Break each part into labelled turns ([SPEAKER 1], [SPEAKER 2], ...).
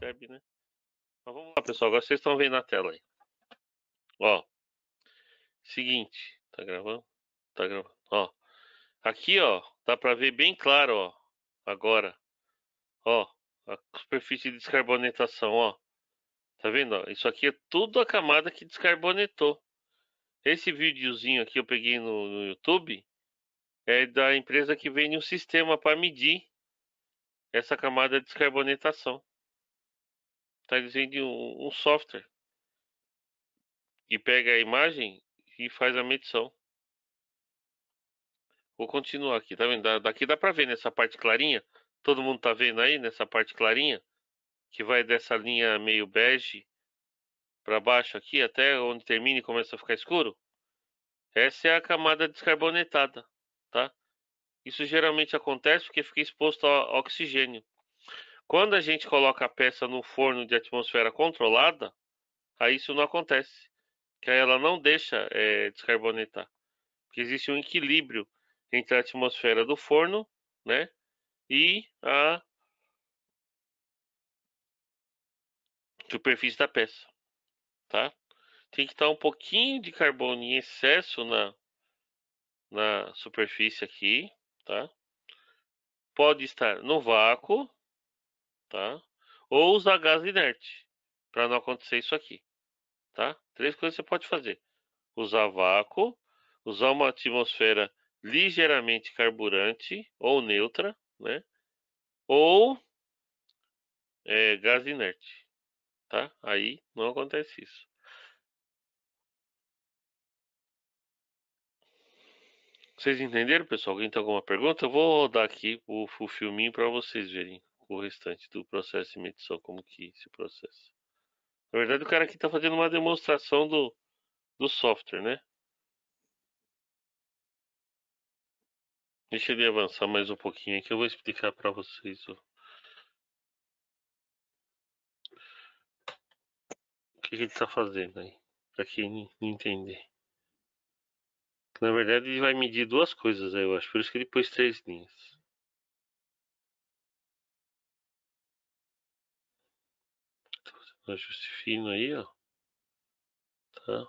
[SPEAKER 1] percebe, né? Mas vamos lá, pessoal. Agora vocês estão vendo na tela aí. Ó, seguinte. Tá gravando? Tá gravando. Ó, aqui, ó, dá pra ver bem claro, ó. Agora, ó, a superfície de descarbonatação, ó. Tá vendo, ó? Isso aqui é tudo a camada que descarbonetou. Esse videozinho aqui eu peguei no YouTube é da empresa que vende um sistema para medir essa camada de descarbonatação. Tá? Eles vendem um software que pega a imagem e faz a medição. Vou continuar aqui, tá vendo? Daqui dá pra ver nessa parte clarinha. Todo mundo tá vendo aí nessa parte clarinha? Que vai dessa linha meio bege para baixo aqui, até onde termina e começa a ficar escuro. Essa é a camada descarbonetada, tá? Isso geralmente acontece porque fica exposto ao oxigênio. Quando a gente coloca a peça no forno de atmosfera controlada, aí isso não acontece. Que aí ela não deixa descarbonetar. Porque existe um equilíbrio entre a atmosfera do forno, né, e a superfície da peça, tá? Tem que estar um pouquinho de carbono em excesso na superfície aqui, tá? Pode estar no vácuo, tá? Ou usar gás inerte, para não acontecer isso aqui, tá? 3 coisas você pode fazer: usar vácuo, usar uma atmosfera ligeiramente carburante ou neutra, né? Ou gás inerte, tá? Aí não acontece isso. Vocês entenderam, pessoal? Alguém tem alguma pergunta? Eu vou rodar aqui o filminho para vocês verem o restante do processo de medição, como que se processa. Na verdade, o cara aqui está fazendo uma demonstração do software, né? Deixa ele avançar mais um pouquinho aqui, eu vou explicar para vocês o que ele está fazendo aí, para quem não entender. Na verdade, ele vai medir duas coisas aí, eu acho, por isso que ele pôs 3 linhas. Tô fazendo um ajuste fino aí, ó. Tá?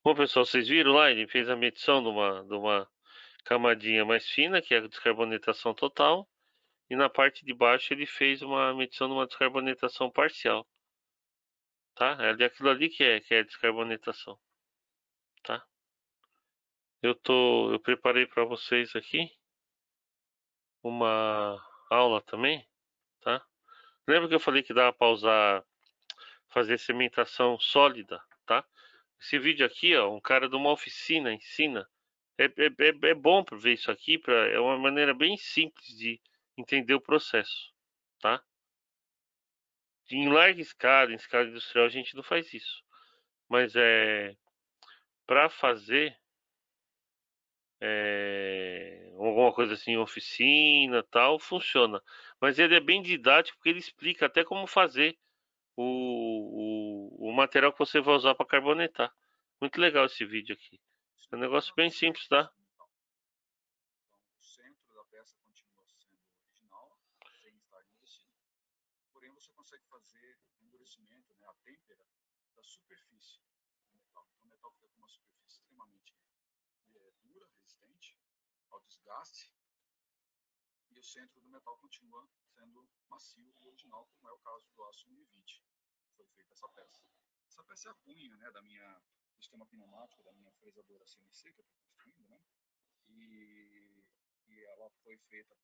[SPEAKER 1] Bom, pessoal, vocês viram lá? Ele fez a medição de uma camadinha mais fina, que é a descarbonatação total. E na parte de baixo ele fez uma medição de uma descarbonatação parcial, tá? É aquilo ali que é descarbonatação, tá? Eu preparei para vocês aqui uma aula também, tá? Lembra que eu falei que dava para usar, fazer cimentação sólida, tá? Esse vídeo aqui, ó, um cara de uma oficina ensina. É bom para ver isso aqui, é uma maneira bem simples de entender o processo, tá? Em larga escala, em escala industrial, a gente não faz isso. Mas para fazer alguma coisa assim, oficina, tal, funciona. Mas ele é bem didático porque ele explica até como fazer o material que você vai usar para carbonetar. Muito legal esse vídeo aqui. É um negócio bem simples, tá?
[SPEAKER 2] O centro da peça continua sendo original, sem estar endurecido. Porém, você consegue fazer endurecimento, né, a têmpera da superfície do metal. Então, o metal fica com uma superfície extremamente dura, resistente ao desgaste, e o centro do metal continua sendo macio e original, como é o caso do aço 1020, que foi feita essa peça. Essa peça é a cunha, né, do sistema pneumático da minha fresadora CNC que eu estou construindo, né? E ela foi feita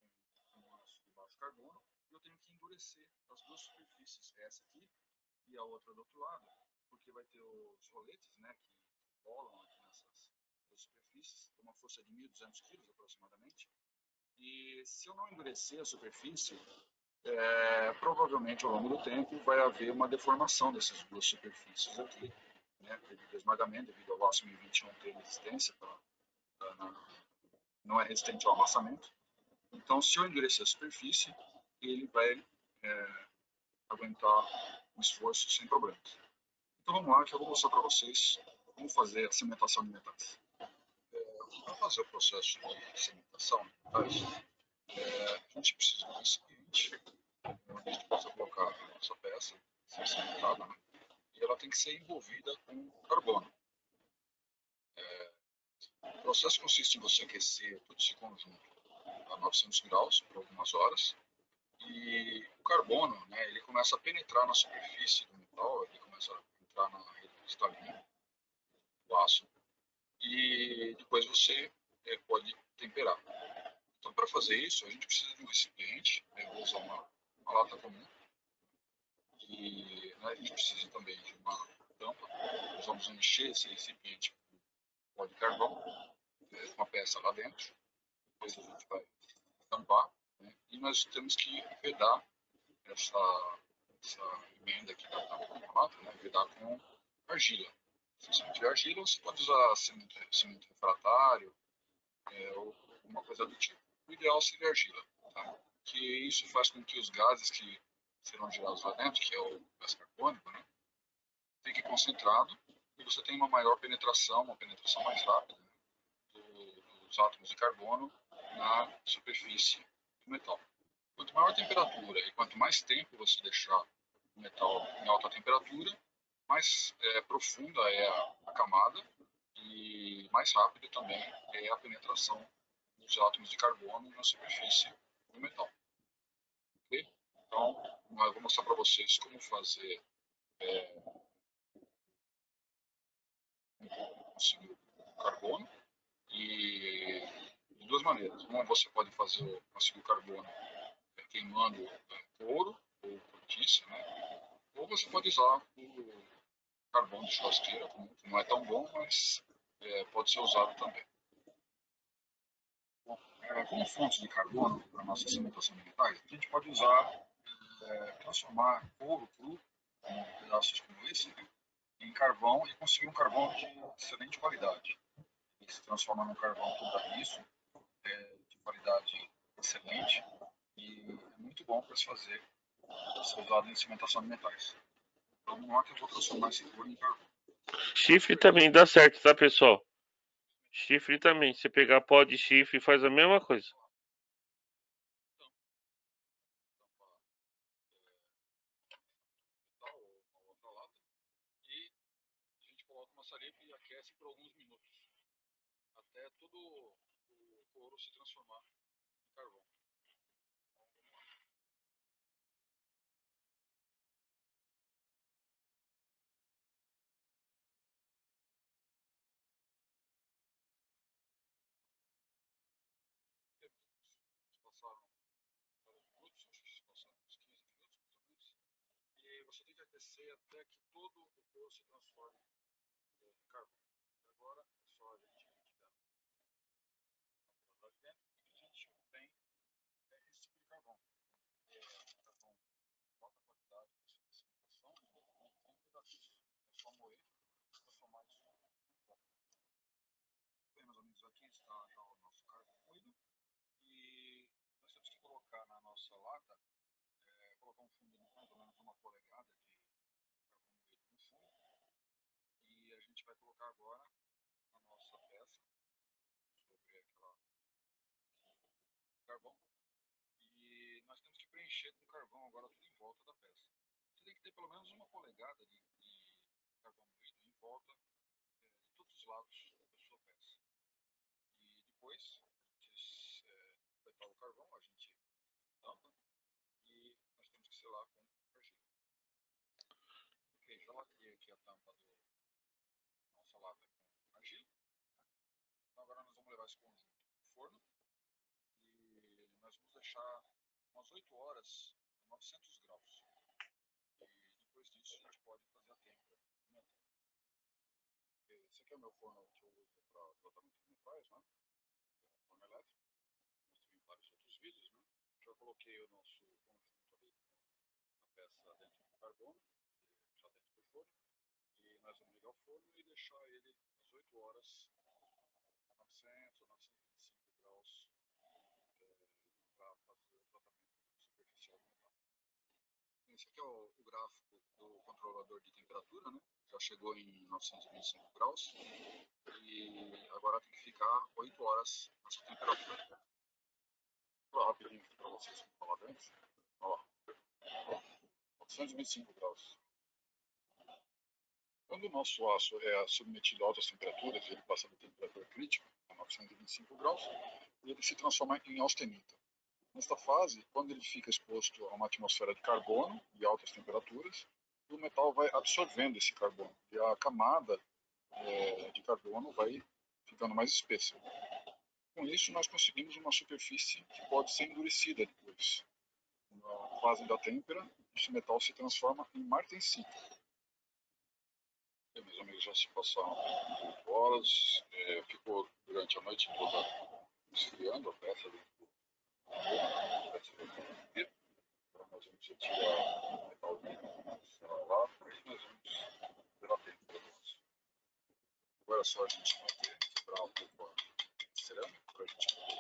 [SPEAKER 2] com aço de baixo carbono, e eu tenho que endurecer as duas superfícies, essa aqui e a outra do outro lado, porque vai ter os roletes, né, que colam aqui nessas duas superfícies, com uma força de 1.200 kg aproximadamente, e se eu não endurecer a superfície, provavelmente ao longo do tempo vai haver uma deformação dessas duas superfícies aqui, né, devido ao esmagamento, devido ao aço 1020 não ter resistência, não é resistente ao amassamento. Então, se eu endurecer a superfície, ele vai aguentar o esforço sem problemas. Então vamos lá, que eu vou mostrar para vocês como fazer a cimentação de metais. Para fazer o processo de cimentação de metais, a gente precisa do recipiente, onde a gente possa colocar a nossa peça, ser cimentada, né? E ela tem que ser envolvida com carbono. O processo consiste em você aquecer todo esse conjunto a 900 graus por algumas horas, e o carbono, né, ele começa a penetrar na superfície do metal, ele começa a entrar na rede cristalina do aço, e depois você pode temperar. Então, para fazer isso, a gente precisa de um recipiente, eu vou usar uma lata comum, e a gente precisa também de uma tampa. Nós vamos encher esse recipiente com pó de carvão, com uma peça lá dentro, depois a gente vai tampar, né, e nós temos que vedar essa emenda aqui da lata, né, vedar com argila. Se você não tiver argila, você pode usar cimento refratário, ou alguma coisa do tipo. O ideal seria argila, tá? Que isso faz com que os gases que serão gerados lá dentro, que é o gás carbônico, né, fique concentrado e você tem uma maior penetração, uma penetração mais rápida, né, dos átomos de carbono na superfície do metal. Quanto maior a temperatura e quanto mais tempo você deixar o metal em alta temperatura, mais profunda é a camada e mais rápida também é a penetração dos átomos de carbono na superfície do metal. Okay? Então, eu vou mostrar para vocês como fazer conseguir o carbono, e de duas maneiras. Uma, você pode conseguir o carbono queimando couro ou cortiça, né? Ou você pode usar o carvão de churrasqueira, que não é tão bom, mas pode ser usado também. Bom, como fonte de carbono para a nossa cimentação de metais, a gente pode usar, transformar couro cru, como pedaços como esse, né, em carvão, e conseguir um carvão de excelente qualidade. Ele se transforma num carvão tudo de qualidade excelente, e é muito bom para se fazer, ser usado em cimentação de metais. Então, vamos lá que eu vou transformar esse couro em carvão.
[SPEAKER 1] Chifre também dá certo, tá, pessoal? Chifre também. Se pegar pó de chifre, faz a mesma coisa.
[SPEAKER 2] E a gente coloca uma maçarico e aquece por alguns minutos, até todo o couro se transformar em carvão. Passaram vários minutos, acho que se passaram uns 15 minutos mais ou menos, e você tem que aquecer até que todo o couro se transforme em carvão. E agora é só a gente tirar lá de dentro, e que a gente tem esse tipo de carvão. Carvão de alta qualidade de cimentação, e tem pedaços. É só moer e transformar isso em carvão. Bem, meus amigos, aqui está já o nosso carvão moído, e nós temos que colocar na nossa lata, colocar um fundo mais ou menos uma polegada de carvão moído no fundo, e a gente vai colocar agora a nossa peça sobre aquela carvão, e nós temos que preencher com carvão agora tudo em volta da peça. Você tem que ter pelo menos uma polegada de carvão moído em volta de todos os lados da sua peça. E depois de completar o carvão, a gente tampa e nós temos que selar com argila. Ok, já lacrei aqui a tampa da nossa lata esse conjunto no forno e nós vamos deixar umas 8 horas a 900 graus. E depois disso a gente pode fazer a têmpera do metal. Esse aqui é o meu forno que eu uso para tratamento de metais, né? Forno elétrico. Mostrei em vários outros vídeos, né? Já coloquei o nosso conjunto ali na peça dentro do carbono, já dentro do forno. E nós vamos ligar o forno e deixar ele às 8 horas a 900 ou 925 graus para fazer o tratamento superficial do metal. Esse aqui é o gráfico do controlador de temperatura, né? Já chegou em 925 graus e agora tem que ficar 8 horas nessa temperatura. Vou falar rapidinho aqui para vocês como falar dentro. Ó, 925 graus. Quando o nosso aço é submetido a altas temperaturas, ele passa da temperatura crítica, a 925 graus, e ele se transforma em austenita. Nesta fase, quando ele fica exposto a uma atmosfera de carbono e altas temperaturas, o metal vai absorvendo esse carbono e a camada de carbono vai ficando mais espessa. Com isso, nós conseguimos uma superfície que pode ser endurecida depois. Na fase da têmpera, esse metal se transforma em martensita. Meus amigos, já se passaram 8 horas, ficou durante a noite toda esfriando a peça dentro do forno. Agora nós vamos retirar o metal lá e nós vamos ver a têmpera do aço. Agora é só a gente manter, quebrar um pouco a cerâmica para a gente poder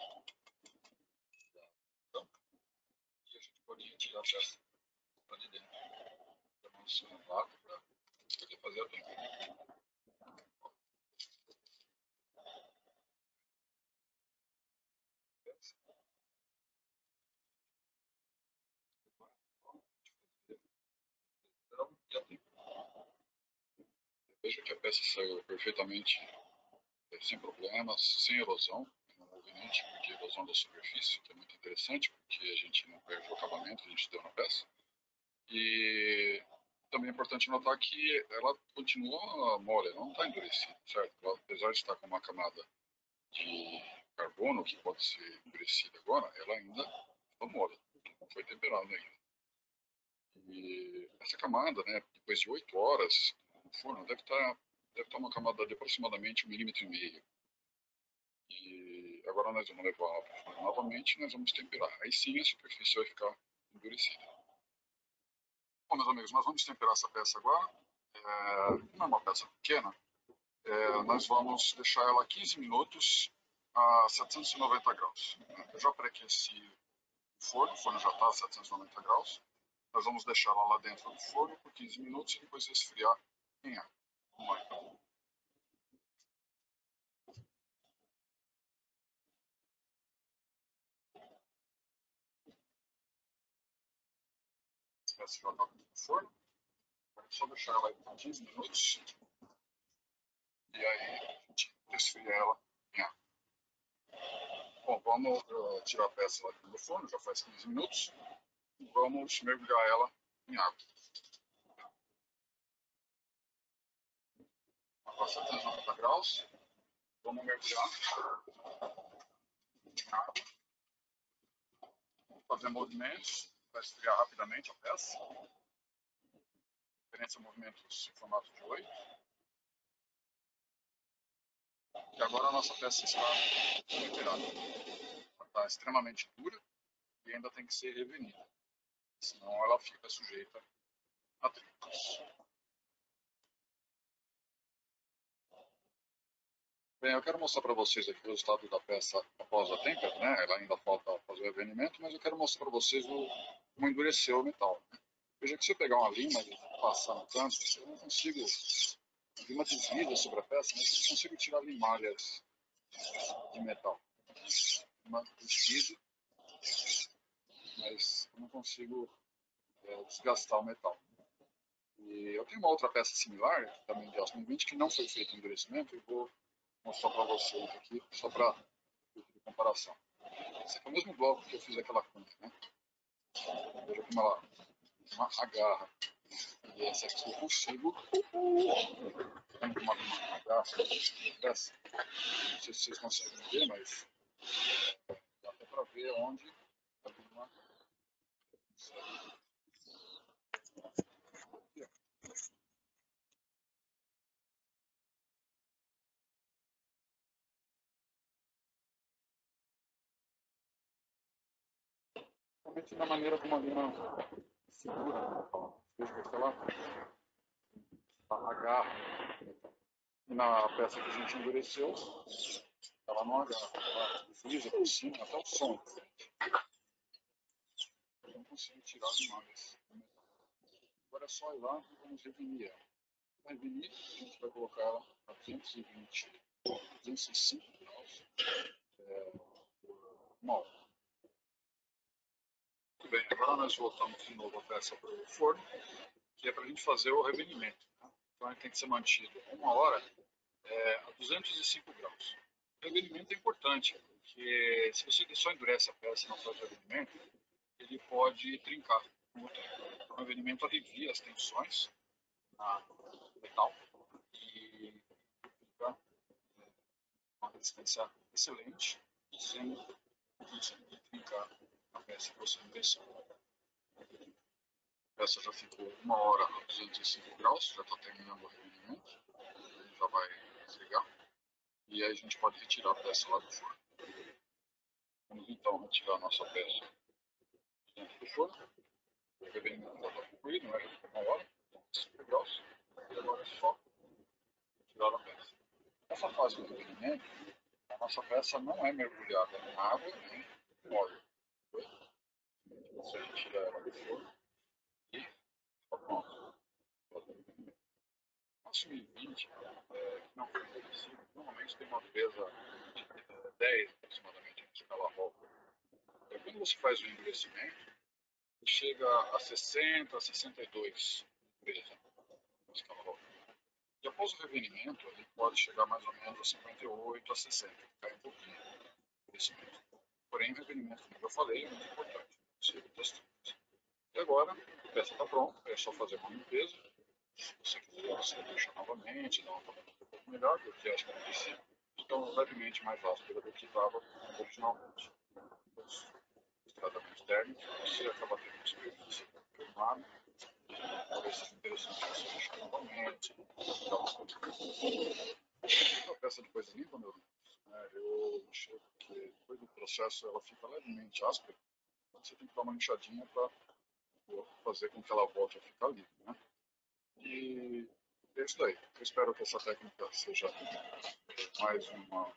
[SPEAKER 2] dar a tampa e a gente pode retirar a peça lá de dentro da nossa lata para poder fazer a têmpera. Veja que a peça saiu perfeitamente sem problemas, sem erosão, não houve nenhum tipo de erosão da superfície, que é muito interessante, porque a gente não perde o acabamento que a gente deu na peça. E também é importante notar que ela continua mole, ela não está endurecida, certo? Ela, apesar de estar com uma camada de carbono, que pode ser endurecida agora, ela ainda está mole, não foi temperada ainda. E essa camada, né, depois de 8 horas no forno, deve estar uma camada de aproximadamente 1,5 mm. E agora nós vamos levar ela para o forno novamente e nós vamos temperar. Aí sim a superfície vai ficar endurecida. Bom, meus amigos, nós vamos temperar essa peça agora. Não é uma peça pequena. Nós vamos deixar ela 15 minutos a 790 graus. Eu já pré-aqueci o forno já está a 790 graus. Nós vamos deixar ela lá dentro do forno por 15 minutos e depois esfriar em água. Vamos lá então. Essa já está no forno. Vamos só deixar ela aí por 15 minutos. E aí a gente esfria ela em água. Bom, vamos tirar a peça lá do forno, já faz 15 minutos. E vamos mergulhar ela em água. A 790 graus. Vamos mergulhar em água. Vamos fazer movimentos para esfriar rapidamente a peça. Diferentes movimentos em formato de 8. E agora a nossa peça está temperada. Ela está extremamente dura e ainda tem que ser revenida. Senão ela fica sujeita a atritos. Bem, eu quero mostrar para vocês aqui o resultado da peça após a têmpera, né? Ela ainda falta fazer o revenimento, mas eu quero mostrar para vocês como endureceu o metal. Veja que se eu pegar uma lima e passar no canto, eu não consigo, a lima desliza sobre a peça, mas eu não consigo tirar limalhas de metal. Uma desliza, mas eu não consigo desgastar o metal. E eu tenho uma outra peça similar, também de aço 20, que não foi feito endurecimento, e vou mostrar para vocês aqui, só para comparação. Esse aqui é o mesmo bloco que eu fiz aquela conta, né? Veja como ela agarra. E essa aqui eu consigo uma gasta peça. Não sei se vocês conseguem ver, mas dá até para ver onde a linha principalmente na maneira como a linha segura, veja que ela agarra. E na peça que a gente endureceu, ela não agarra, ela desliza por cima, até o som. Eu não consigo tirar demais. Agora é só ir lá e vamos revenir ela. Para revenir, a gente vai colocar ela a 220, 205 graus por uma hora. Muito bem, agora nós voltamos de novo a peça para o forno, que é para a gente fazer o revenimento. Né? Então ele tem que ser mantido uma hora a 205 graus. O revenimento é importante, porque se você só endurece a peça e não faz o revenimento, ele pode trincar com o tempo. Então, o revenimento alivia as tensões no metal e fica uma resistência excelente e sem conseguir trincar a peça que você endureceu. A peça já ficou uma hora a 205 graus, já está terminando o revenimento, já vai desligar. E aí a gente pode retirar a peça lá do forno. Vamos então retirar a nossa peça dentro do forno. O revenimento já está concluído, né? Já ficou uma hora, 5 graus. E agora é só tirar a peça. Nessa fase do revenimento, a nossa peça não é mergulhada em água nem em óleo. Você retira ela do forno e está pronto. Nosso 2020, que não foi envelhecido, normalmente tem uma dureza de 10 aproximadamente de cada volta. Quando você faz o endurecimento, chega a 60, a 62 dureza na escala volta. E após o revenimento, ele pode chegar mais ou menos a 58, a 60, cai um pouquinho o endurecimento. Porém, o revenimento, como eu falei, é muito importante. E agora, a peça está pronta, é só fazer uma limpeza. Se você quiser, você deixa novamente, dá uma tomada um pouco melhor, porque acho que não precisa. Então, levemente mais áspera do que estava originalmente. Os tratamentos térmicos, você acaba tendo superfície queimada, talvez seja interessante você deixar novamente, dar uma a peça depois limpa, meu Deus, eu achei que depois do processo ela fica levemente áspera, então você tem que dar uma inchadinha para fazer com que ela volte a ficar livre, né? E é isso daí. Eu espero que essa técnica seja mais uma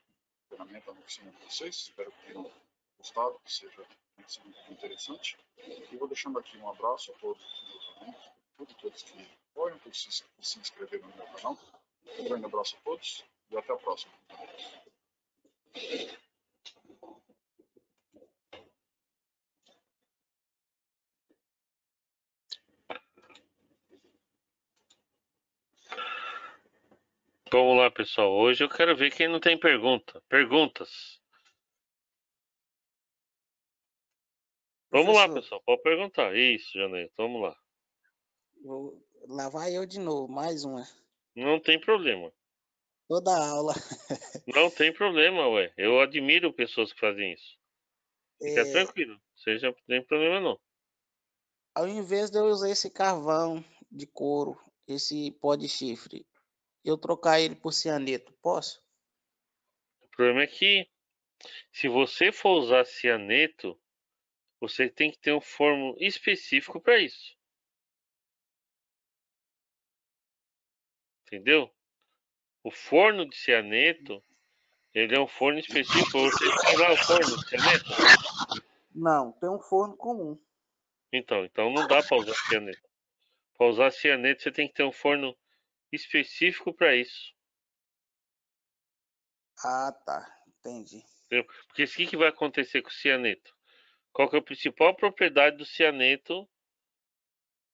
[SPEAKER 2] ferramenta no ensino para vocês. Espero que tenham gostado, que seja muito interessante. E vou deixando aqui um abraço a todos os meus amigos, todos que apoiam, todos que se inscreveram no meu canal. Um grande abraço a todos e até a próxima.
[SPEAKER 1] Vamos lá, pessoal. Hoje eu quero ver quem não tem pergunta. Perguntas. Vamos lá,
[SPEAKER 3] Professor,
[SPEAKER 1] pessoal. Pode perguntar. Isso, Janeiro. Vamos lá.
[SPEAKER 3] lá vai eu de novo, mais uma.
[SPEAKER 1] Não tem problema.
[SPEAKER 3] Toda aula.
[SPEAKER 1] Não tem problema, ué. Eu admiro pessoas que fazem isso. Fica
[SPEAKER 3] É,
[SPEAKER 1] tranquilo. Seja, não tem problema não.
[SPEAKER 3] ao invés de eu usar esse carvão de couro, esse pó de chifre, eu trocar ele por cianeto, posso?
[SPEAKER 1] O problema é que se você for usar cianeto, você tem que ter um forno específico para isso. Entendeu? O forno de cianeto, ele é um forno específico. Você tem lá o forno de cianeto?
[SPEAKER 3] Não, tem um forno comum.
[SPEAKER 1] Então não dá para usar cianeto. Para usar cianeto, você tem que ter um forno específico para isso.
[SPEAKER 3] Ah, tá. Entendi.
[SPEAKER 1] Entendeu? Porque o que vai acontecer com o cianeto? Qual que é a principal propriedade do cianeto?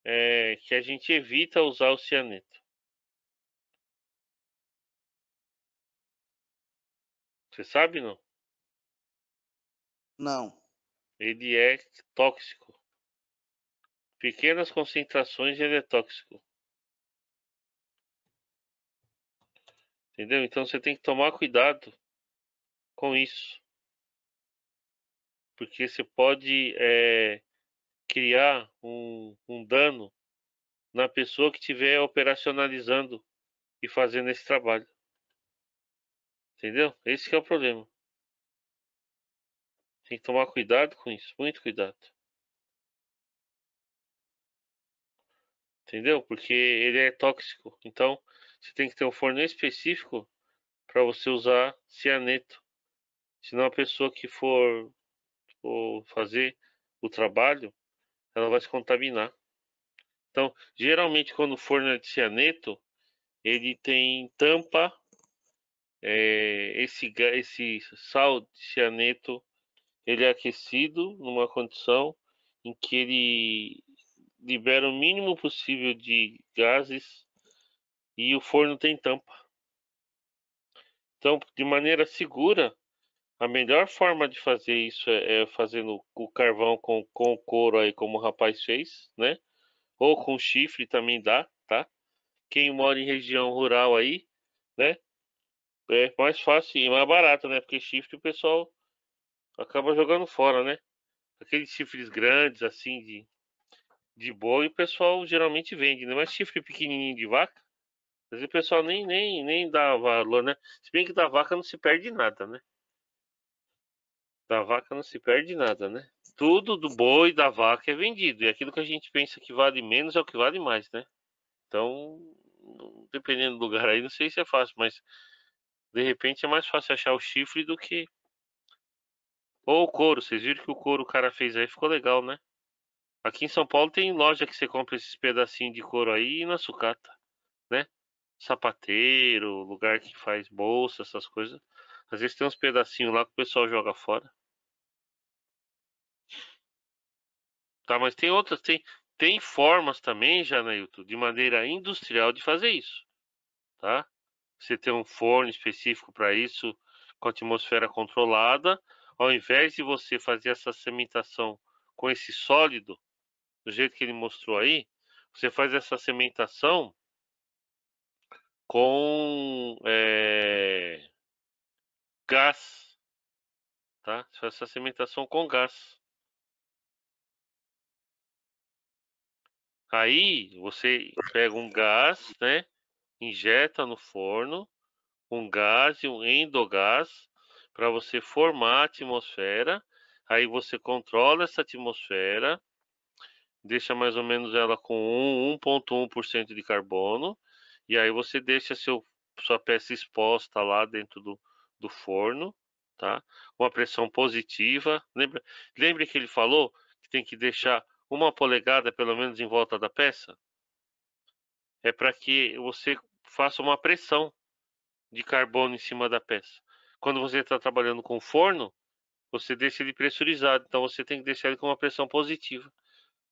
[SPEAKER 1] É que a gente evita usar o cianeto. Você sabe, não?
[SPEAKER 3] Não.
[SPEAKER 1] Ele é tóxico. Pequenas concentrações ele é tóxico. Entendeu? Então você tem que tomar cuidado com isso. Porque você pode criar um dano na pessoa que estiver operacionalizando e fazendo esse trabalho. Entendeu? Esse que é o problema. Tem que tomar cuidado com isso, muito cuidado. Entendeu? Porque ele é tóxico. Então, você tem que ter um forno específico para você usar cianeto. Senão a pessoa que for fazer o trabalho, ela vai se contaminar. Então, geralmente quando o forno é de cianeto, ele tem tampa, esse sal de cianeto, ele é aquecido numa condição em que ele libera o mínimo possível de gases e o forno tem tampa. Então, de maneira segura, a melhor forma de fazer isso é fazendo o carvão com o couro aí, como o rapaz fez, né? Ou com chifre também dá, tá? Quem mora em região rural aí, né? É mais fácil e mais barato, né? Porque chifre o pessoal acaba jogando fora, né? Aqueles chifres grandes, assim, de boi, o pessoal geralmente vende, né? Mas chifre pequenininho de vaca, às vezes o pessoal nem dá valor, né? Se bem que da vaca não se perde nada, né? Da vaca não se perde nada, né? Tudo do boi, da vaca é vendido. E aquilo que a gente pensa que vale menos é o que vale mais, né? Então, dependendo do lugar aí, não sei se é fácil, mas de repente é mais fácil achar o chifre do que. Ou o couro. Vocês viram que o couro o cara fez aí ficou legal, né? Aqui em São Paulo tem loja que você compra esses pedacinhos de couro aí na sucata, né? Sapateiro, lugar que faz bolsa, essas coisas. Às vezes tem uns pedacinhos lá que o pessoal joga fora. Tá, mas tem outras, tem formas também, Janailton, de maneira industrial de fazer isso, tá? Você tem um forno específico para isso, com a atmosfera controlada, ao invés de você fazer essa cimentação com esse sólido, do jeito que ele mostrou aí, você faz essa cimentação com gás, tá? Você faz essa cimentação com gás. Aí você pega um gás, né? Injeta no forno um gás e um endogás para você formar a atmosfera. Aí você controla essa atmosfera, deixa mais ou menos ela com 1,1% de carbono, e aí você deixa sua peça exposta lá dentro do forno, tá? Uma pressão positiva. Lembra que ele falou que tem que deixar 1 polegada pelo menos em volta da peça? É para que você faça uma pressão de carbono em cima da peça. Quando você está trabalhando com forno, você deixa ele pressurizado, então você tem que deixar ele com uma pressão positiva,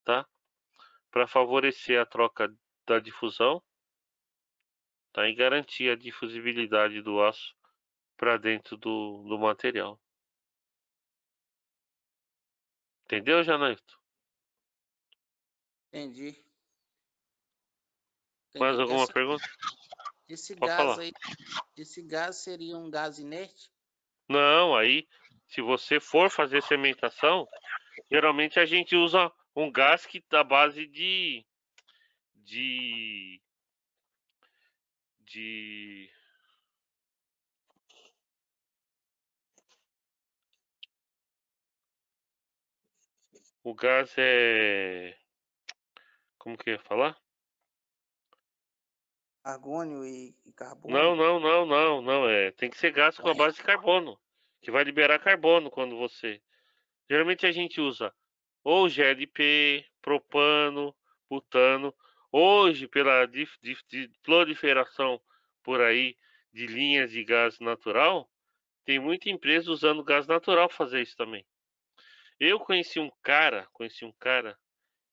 [SPEAKER 1] tá? Para favorecer a troca da difusão, tá? E garantir a difusibilidade do aço para dentro do material. Entendeu, Janaito?
[SPEAKER 3] Entendi.
[SPEAKER 1] Mais
[SPEAKER 3] Entendi.
[SPEAKER 1] alguma pergunta?
[SPEAKER 3] Esse
[SPEAKER 1] Pode
[SPEAKER 3] gás
[SPEAKER 1] falar.
[SPEAKER 3] aí, esse gás seria um gás inerte?
[SPEAKER 1] Não, aí, se você for fazer cimentação, geralmente a gente usa um gás que da base de, de o gás é. Como que eu ia falar?
[SPEAKER 3] Argônio e
[SPEAKER 1] Não,
[SPEAKER 3] carbono?
[SPEAKER 1] não, não, não, não. Tem que ser gás com a base de carbono. Que vai liberar carbono quando você. Geralmente a gente usa ou GLP, propano, butano. Hoje, pela proliferação por aí de linhas de gás natural, tem muita empresa usando gás natural para fazer isso também. Eu conheci um cara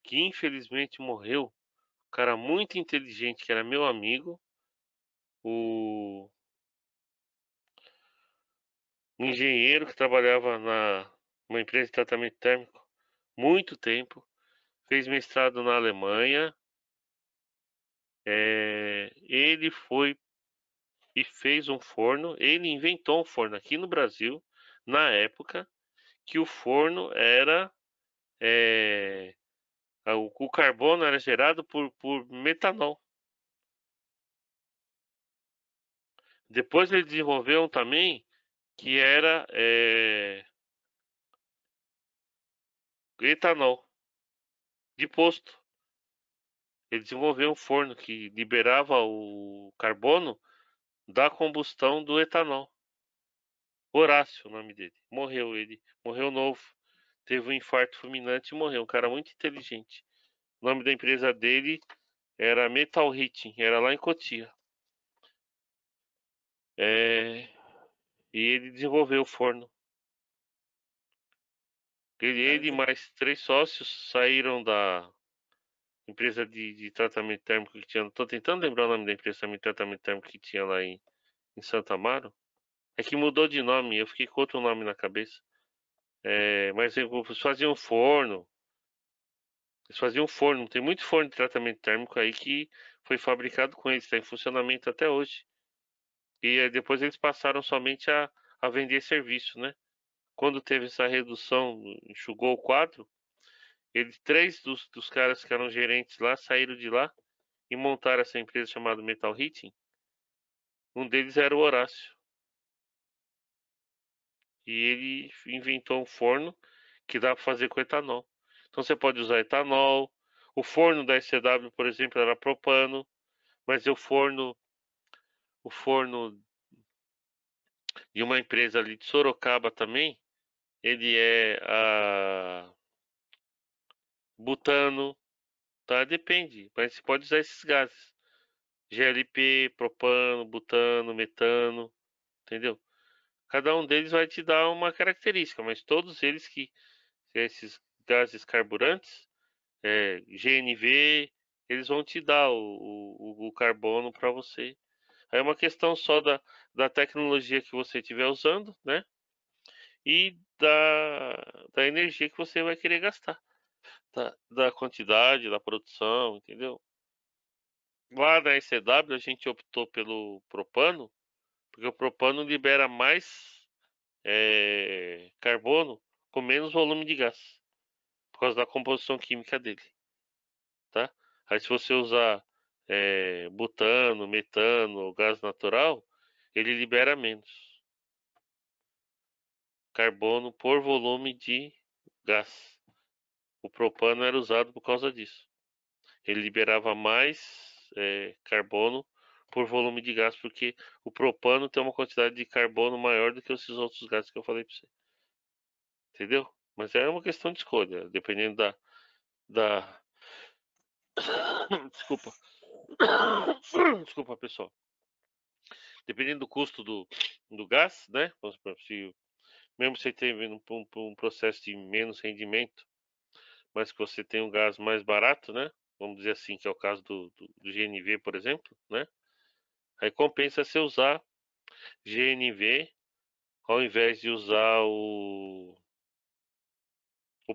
[SPEAKER 1] que infelizmente morreu, um cara muito inteligente, que era meu amigo, o um engenheiro que trabalhava numa empresa de tratamento térmico muito tempo, fez mestrado na Alemanha. Ele foi e fez um forno. Ele inventou um forno aqui no Brasil, na época, que o forno era... o carbono era gerado por metanol. Depois ele desenvolveu um também que era etanol de posto. Ele desenvolveu um forno que liberava o carbono da combustão do etanol. Horácio, o nome dele. Morreu ele. Morreu novo. Teve um infarto fulminante e morreu. Um cara muito inteligente. O nome da empresa dele era Metal Heating. Era lá em Cotia. E ele desenvolveu o forno. Ele e mais 3 sócios saíram da empresa de tratamento térmico que tinha. Tô tentando lembrar o nome da empresa de tratamento térmico que tinha lá em Santa Amaro. É que mudou de nome, eu fiquei com outro nome na cabeça. Mas eles faziam forno. Eles faziam forno. Tem muito forno de tratamento térmico aí que foi fabricado com eles, está em funcionamento até hoje. E depois eles passaram somente a vender serviço, né? Quando teve essa redução, enxugou o quadro, três dos caras que eram gerentes lá saíram de lá e montaram essa empresa chamada Metal Heating. Um deles era o Horácio. E ele inventou um forno que dá para fazer com etanol. Então você pode usar etanol. O forno da SCW, por exemplo, era propano, mas o forno de uma empresa ali de Sorocaba também, ele é a butano, tá? Depende, mas você pode usar esses gases. GLP, propano, butano, metano, entendeu? Cada um deles vai te dar uma característica, mas todos eles esses gases carburantes, GNV, eles vão te dar o carbono para você. Aí é uma questão só da tecnologia que você estiver usando, né? E da energia que você vai querer gastar. Da quantidade, da produção, entendeu? Lá na ECW a gente optou pelo propano, porque o propano libera mais carbono com menos volume de gás, por causa da composição química dele, tá? Aí se você usar butano, metano, gás natural, ele libera menos carbono por volume de gás. O propano era usado por causa disso. Ele liberava mais carbono por volume de gás, porque o propano tem uma quantidade de carbono maior do que esses outros gases que eu falei para você. Entendeu? Mas é uma questão de escolha, dependendo da... Desculpa. Desculpa, pessoal. Dependendo do custo do gás, né? Se, mesmo você tendo um processo de menos rendimento, mas que você tem um gás mais barato, né? Vamos dizer assim, que é o caso do GNV, por exemplo, né? Aí compensa você usar GNV ao invés de usar o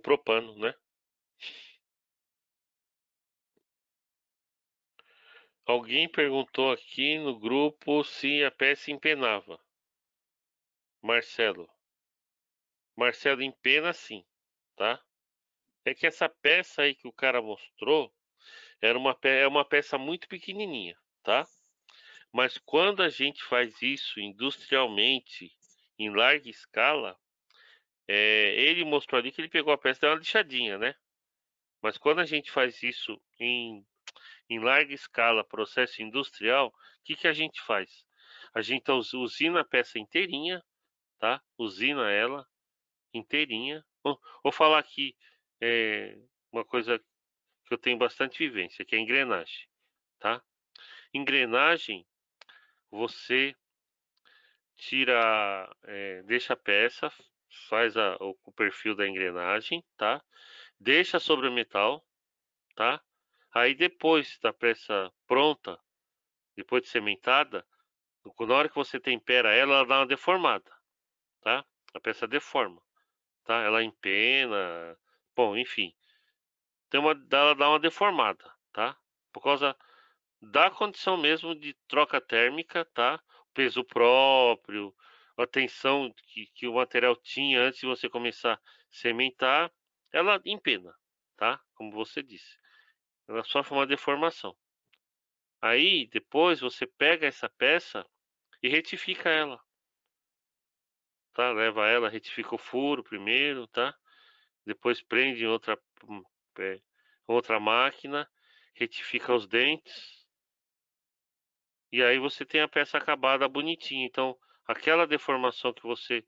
[SPEAKER 1] propano, né? Alguém perguntou aqui no grupo se a peça empenava. Marcelo. Marcelo, empena sim, tá? É que essa peça aí que o cara mostrou é uma peça muito pequenininha, tá? Mas quando a gente faz isso industrialmente, em larga escala, ele mostrou ali que ele pegou a peça e deu uma lixadinha, né? Mas quando a gente faz isso em larga escala, processo industrial, o que a gente faz? A gente usina a peça inteirinha, tá? Usina ela inteirinha. Vou falar aqui uma coisa que eu tenho bastante vivência, que é a engrenagem, tá? Engrenagem, você deixa a peça, faz o perfil da engrenagem, tá? Deixa sobre o metal, tá? Aí depois da peça pronta, depois de cimentada, na hora que você tempera ela, ela dá uma deformada, tá? A peça deforma, tá? Ela empena, bom, enfim, ela dá uma deformada, tá? Por causa da condição mesmo de troca térmica, tá? peso próprio, a tensão que o material tinha antes de você começar a sementar, ela empena, tá? Como você disse, ela sofre uma deformação. Aí, depois, você pega essa peça e retifica ela, tá? Leva ela, retifica o furo primeiro, tá? Depois prende em outra máquina, retifica os dentes, e aí você tem a peça acabada bonitinha. Então, aquela deformação que você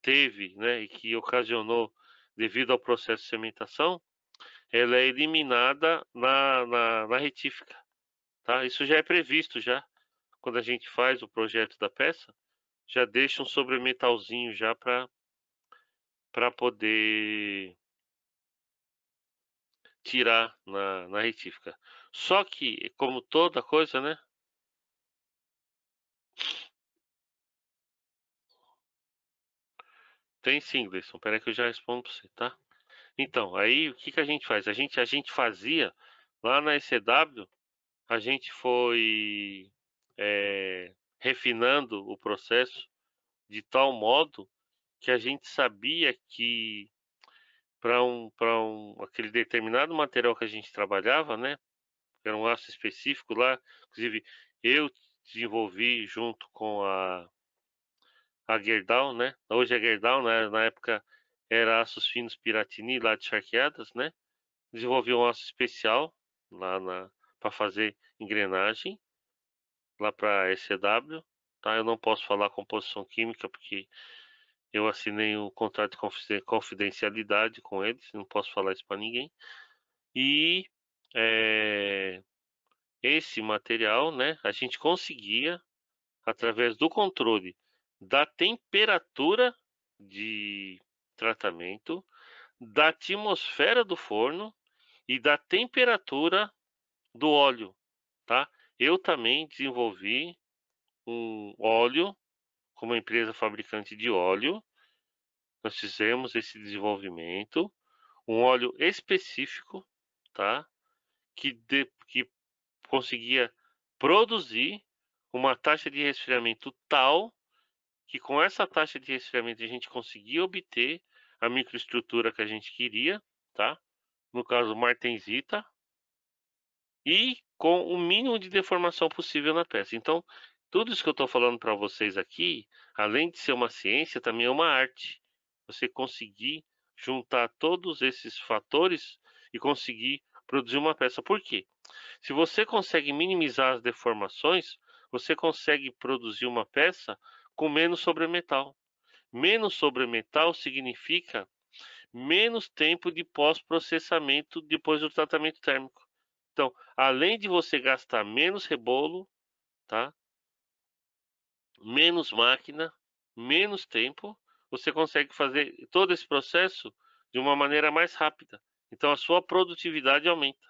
[SPEAKER 1] teve, né, e que ocasionou devido ao processo de cementação, ela é eliminada na retífica, tá? Isso já é previsto já, quando a gente faz o projeto da peça, já deixa um sobremetalzinho já para poder tirar na retífica. Só que, como toda coisa, né? Tem sim, Gleison. Peraí que eu já respondo para você, tá? Então, aí o que a gente faz? A gente fazia lá na ECW, a gente foi refinando o processo de tal modo que a gente sabia que para aquele determinado material que a gente trabalhava, né? Era um aço específico lá, inclusive eu desenvolvi junto com a Gerdau, né? Hoje é Gerdau, né? Na época era Aços Finos Piratini, lá de Charqueadas, né? Desenvolvi um aço especial lá para fazer engrenagem, lá para SCW, tá? Eu não posso falar composição química porque eu assinei um contrato de confidencialidade com eles, não posso falar isso para ninguém. E esse material, né? A gente conseguia através do controle da temperatura de tratamento, da atmosfera do forno e da temperatura do óleo, tá? Eu também desenvolvi um óleo como empresa fabricante de óleo. Nós fizemos esse desenvolvimento, um óleo específico, tá? Que conseguia produzir uma taxa de resfriamento tal que com essa taxa de resfriamento a gente conseguia obter a microestrutura que a gente queria, tá? No caso, martensita, e com o mínimo de deformação possível na peça. Então, tudo isso que eu estou falando para vocês aqui, além de ser uma ciência, também é uma arte. Você conseguir juntar todos esses fatores e conseguir produzir uma peça. Por quê? Se você consegue minimizar as deformações, você consegue produzir uma peça com menos sobremetal. Menos sobremetal significa menos tempo de pós-processamento depois do tratamento térmico. Então, além de você gastar menos rebolo, tá? Menos máquina, menos tempo, você consegue fazer todo esse processo de uma maneira mais rápida. Então, a sua produtividade aumenta.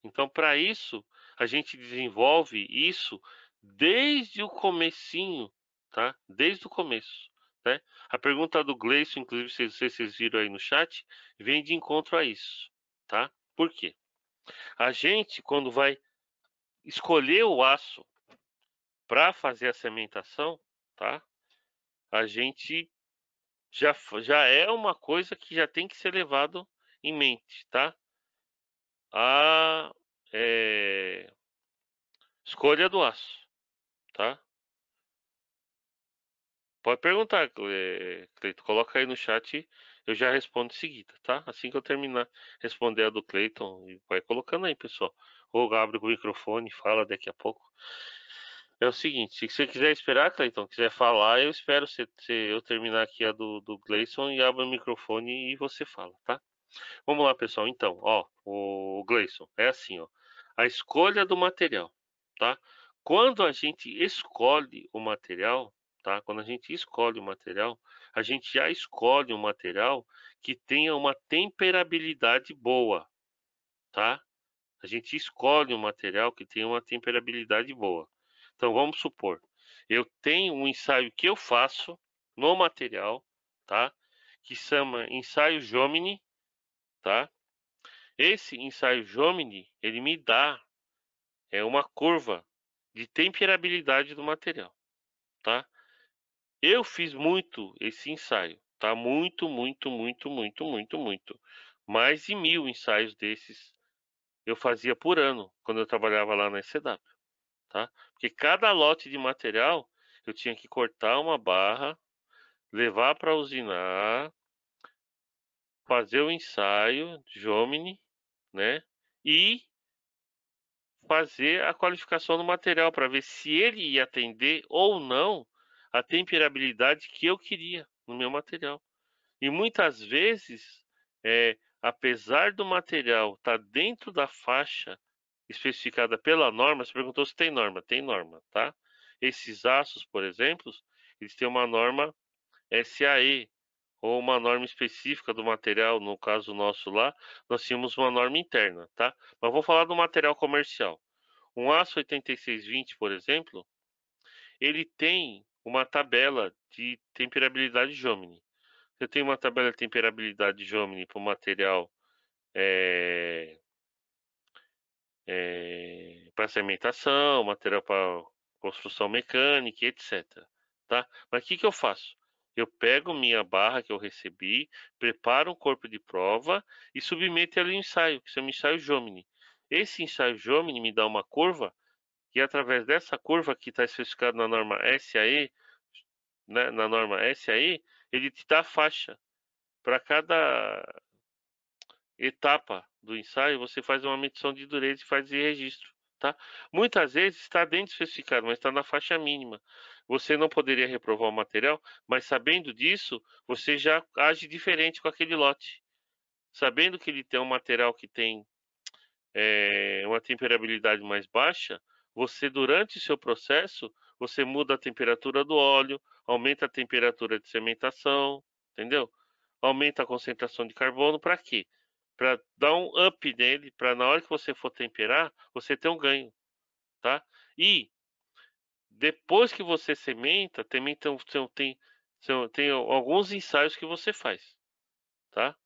[SPEAKER 1] Então, para isso, a gente desenvolve isso desde o comecinho, tá? Desde o começo, né? A pergunta do Gleison, inclusive, se vocês viram aí no chat, vem de encontro a isso, tá? Por quê? A gente, quando vai escolher o aço para fazer a cementação, tá? A gente já é uma coisa que já tem que ser levado em mente, tá? A escolha do aço, tá? Pode perguntar, Cleiton. Coloca aí no chat, eu já respondo em seguida, tá? Assim que eu terminar responder a do Cleiton, vai colocando aí, pessoal. Ou abre o microfone, fala daqui a pouco. É o seguinte, se você quiser esperar, Cleiton, quiser falar, eu espero eu terminar aqui a do Gleison e abro o microfone e você fala, tá? Vamos lá, pessoal. Então, ó, o Gleison, é assim, ó. A escolha do material, tá? Quando a gente escolhe o material, tá? Quando a gente escolhe o material, a gente já escolhe um material que tenha uma temperabilidade boa, tá? A gente escolhe um material que tenha uma temperabilidade boa. Então, vamos supor, eu tenho um ensaio que eu faço no material, tá? Que chama ensaio Jomini, tá? Esse ensaio Jomini, ele me dá é uma curva de temperabilidade do material, tá? Eu fiz muito esse ensaio, tá? Muito. Mais de 1000 ensaios desses eu fazia por ano, quando eu trabalhava lá na ECW, tá? Porque cada lote de material eu tinha que cortar uma barra, levar para usinar, fazer o ensaio de Jomini, né? E fazer a qualificação do material para ver se ele ia atender ou não a temperabilidade que eu queria no meu material. E muitas vezes, apesar do material estar dentro da faixa especificada pela norma, você perguntou se tem norma. Tem norma, tá? Esses aços, por exemplo, eles têm uma norma SAE, ou uma norma específica do material. No caso nosso lá, nós tínhamos uma norma interna, tá? Mas vou falar do material comercial. Um aço 8620, por exemplo, ele tem uma tabela de temperabilidade Jomini. Eu tenho uma tabela de temperabilidade Jomini para o material para cimentação, material para construção mecânica, etc. Tá? Mas o que eu faço? Eu pego minha barra que eu recebi, preparo um corpo de prova e submeto ali um ensaio, que chama ensaio Jomini. Esse ensaio Jomini me dá uma curva, e através dessa curva que está especificada na norma SAE, né, na norma SAE, ele te dá a faixa. Para cada etapa do ensaio, você faz uma medição de dureza e faz esse registro, tá? Muitas vezes está dentro especificado, mas está na faixa mínima. Você não poderia reprovar o material, mas sabendo disso, você já age diferente com aquele lote. Sabendo que ele tem um material que tem uma temperabilidade mais baixa, você, durante o seu processo, você muda a temperatura do óleo, aumenta a temperatura de cimentação, entendeu? Aumenta a concentração de carbono, para quê? Para dar um up nele, para na hora que você for temperar, você ter um ganho, tá? E depois que você sementa, também tem alguns ensaios que você faz, tá?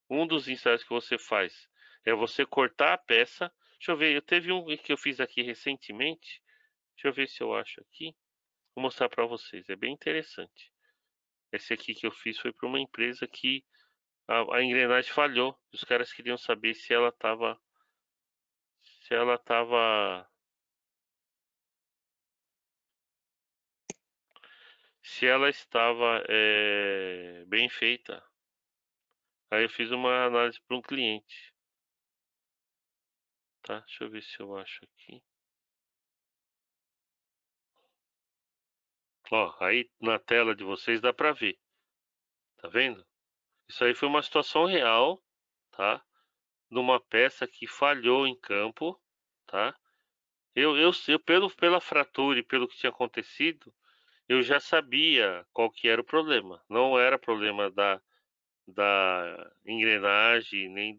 [SPEAKER 1] Um dos ensaios que você faz é você cortar a peça. Deixa eu ver, eu teve um que eu fiz aqui recentemente. Deixa eu ver se eu acho aqui. Vou mostrar para vocês, é bem interessante. Esse aqui que eu fiz foi para uma empresa que a engrenagem falhou. Os caras queriam saber se ela tava, se ela estava bem feita. Aí eu fiz uma análise para um cliente, tá? Deixa eu ver se eu acho aqui. Ó, aí na tela de vocês dá para ver, tá vendo? Isso aí foi uma situação real, tá? Numa peça que falhou em campo, tá? Pela fratura e pelo que tinha acontecido, eu já sabia qual que era o problema. Não era problema da engrenagem, nem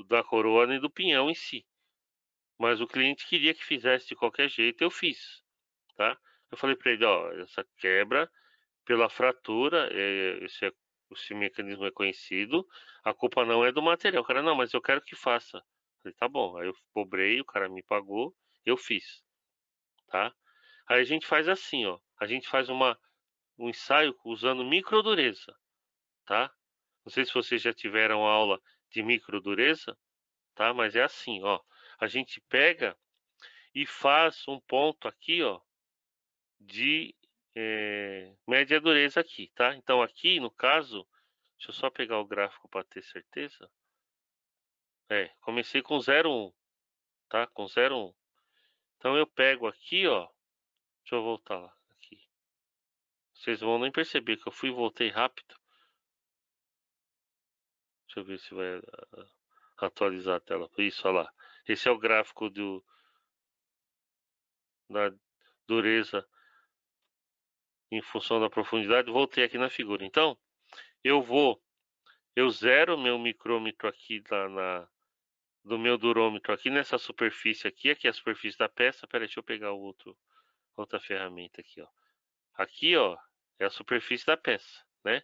[SPEAKER 1] da coroa, nem do pinhão em si. Mas o cliente queria que fizesse de qualquer jeito, eu fiz, tá? Eu falei para ele, ó, essa quebra pela fratura, esse mecanismo é conhecido, a culpa não é do material. O cara, não, mas eu quero que faça. Eu falei, tá bom. Aí eu cobrei, o cara me pagou, eu fiz, tá? Aí a gente faz assim, ó, a gente faz um ensaio usando microdureza, tá? Não sei se vocês já tiveram aula de microdureza, tá? Mas é assim, ó, a gente pega e faz um ponto aqui, ó, de média dureza aqui, tá? Então aqui, no caso, deixa eu só pegar o gráfico para ter certeza. Comecei com 0,1, tá? Com 0,1. Então eu pego aqui, ó. Deixa eu voltar lá. Aqui. Vocês vão nem perceber que eu fui e voltei rápido. Deixa eu ver se vai atualizar a tela. Isso, olha lá. Esse é o gráfico da dureza em função da profundidade. Voltei aqui na figura. Então, eu zero meu micrômetro aqui do meu durômetro aqui nessa superfície aqui é a superfície da peça. Pera aí, deixa eu pegar outra ferramenta aqui, ó. Aqui, ó, é a superfície da peça, né?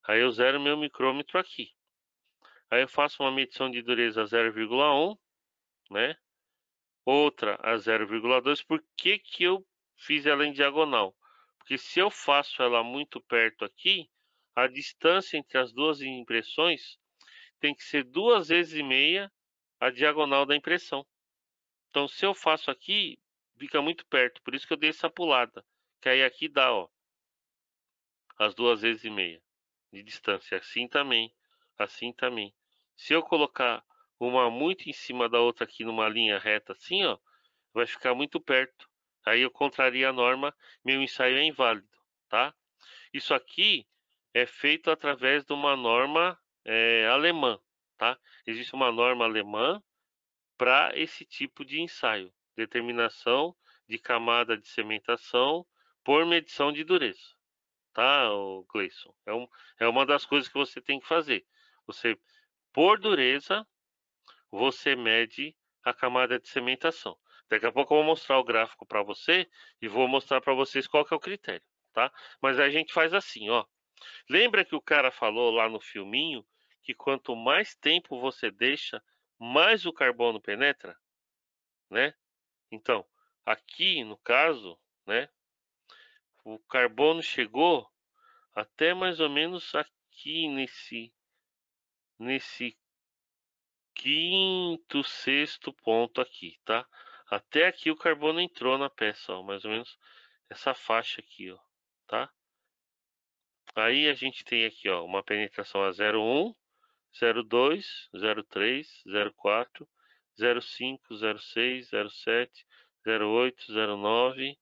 [SPEAKER 1] Aí eu zero meu micrômetro aqui. Aí eu faço uma medição de dureza 0,1, né? Outra a 0,2. Por que que eu fiz ela em diagonal? Porque se eu faço ela muito perto aqui, a distância entre as duas impressões tem que ser 2,5 vezes a diagonal da impressão. Então, se eu faço aqui, fica muito perto. Por isso que eu dei essa pulada. Que aí aqui dá, ó, as 2,5 vezes de distância. Assim também. Assim também. Se eu colocar uma muito em cima da outra aqui numa linha reta assim, ó, vai ficar muito perto. Aí eu contraria a norma, meu ensaio é inválido, tá? Isso aqui é feito através de uma norma alemã, tá? Existe uma norma alemã para esse tipo de ensaio. Determinação de camada de cementação por medição de dureza, tá, Gleison? É uma das coisas que você tem que fazer. Você, por dureza, você mede a camada de cementação. Daqui a pouco eu vou mostrar o gráfico para você e vou mostrar para vocês qual que é o critério, tá? Mas a gente faz assim, ó. Lembra que o cara falou lá no filminho que quanto mais tempo você deixa, mais o carbono penetra, né? Então, aqui no caso, né, o carbono chegou até mais ou menos aqui nesse quinto, sexto ponto aqui, tá? Até aqui o carbono entrou na peça, ó, mais ou menos essa faixa aqui, ó, tá? Aí a gente tem aqui, ó, uma penetração a 0,1, 0,2, 0,3, 0,4, 0,5, 0,6, 0,7, 0,8, 0,9,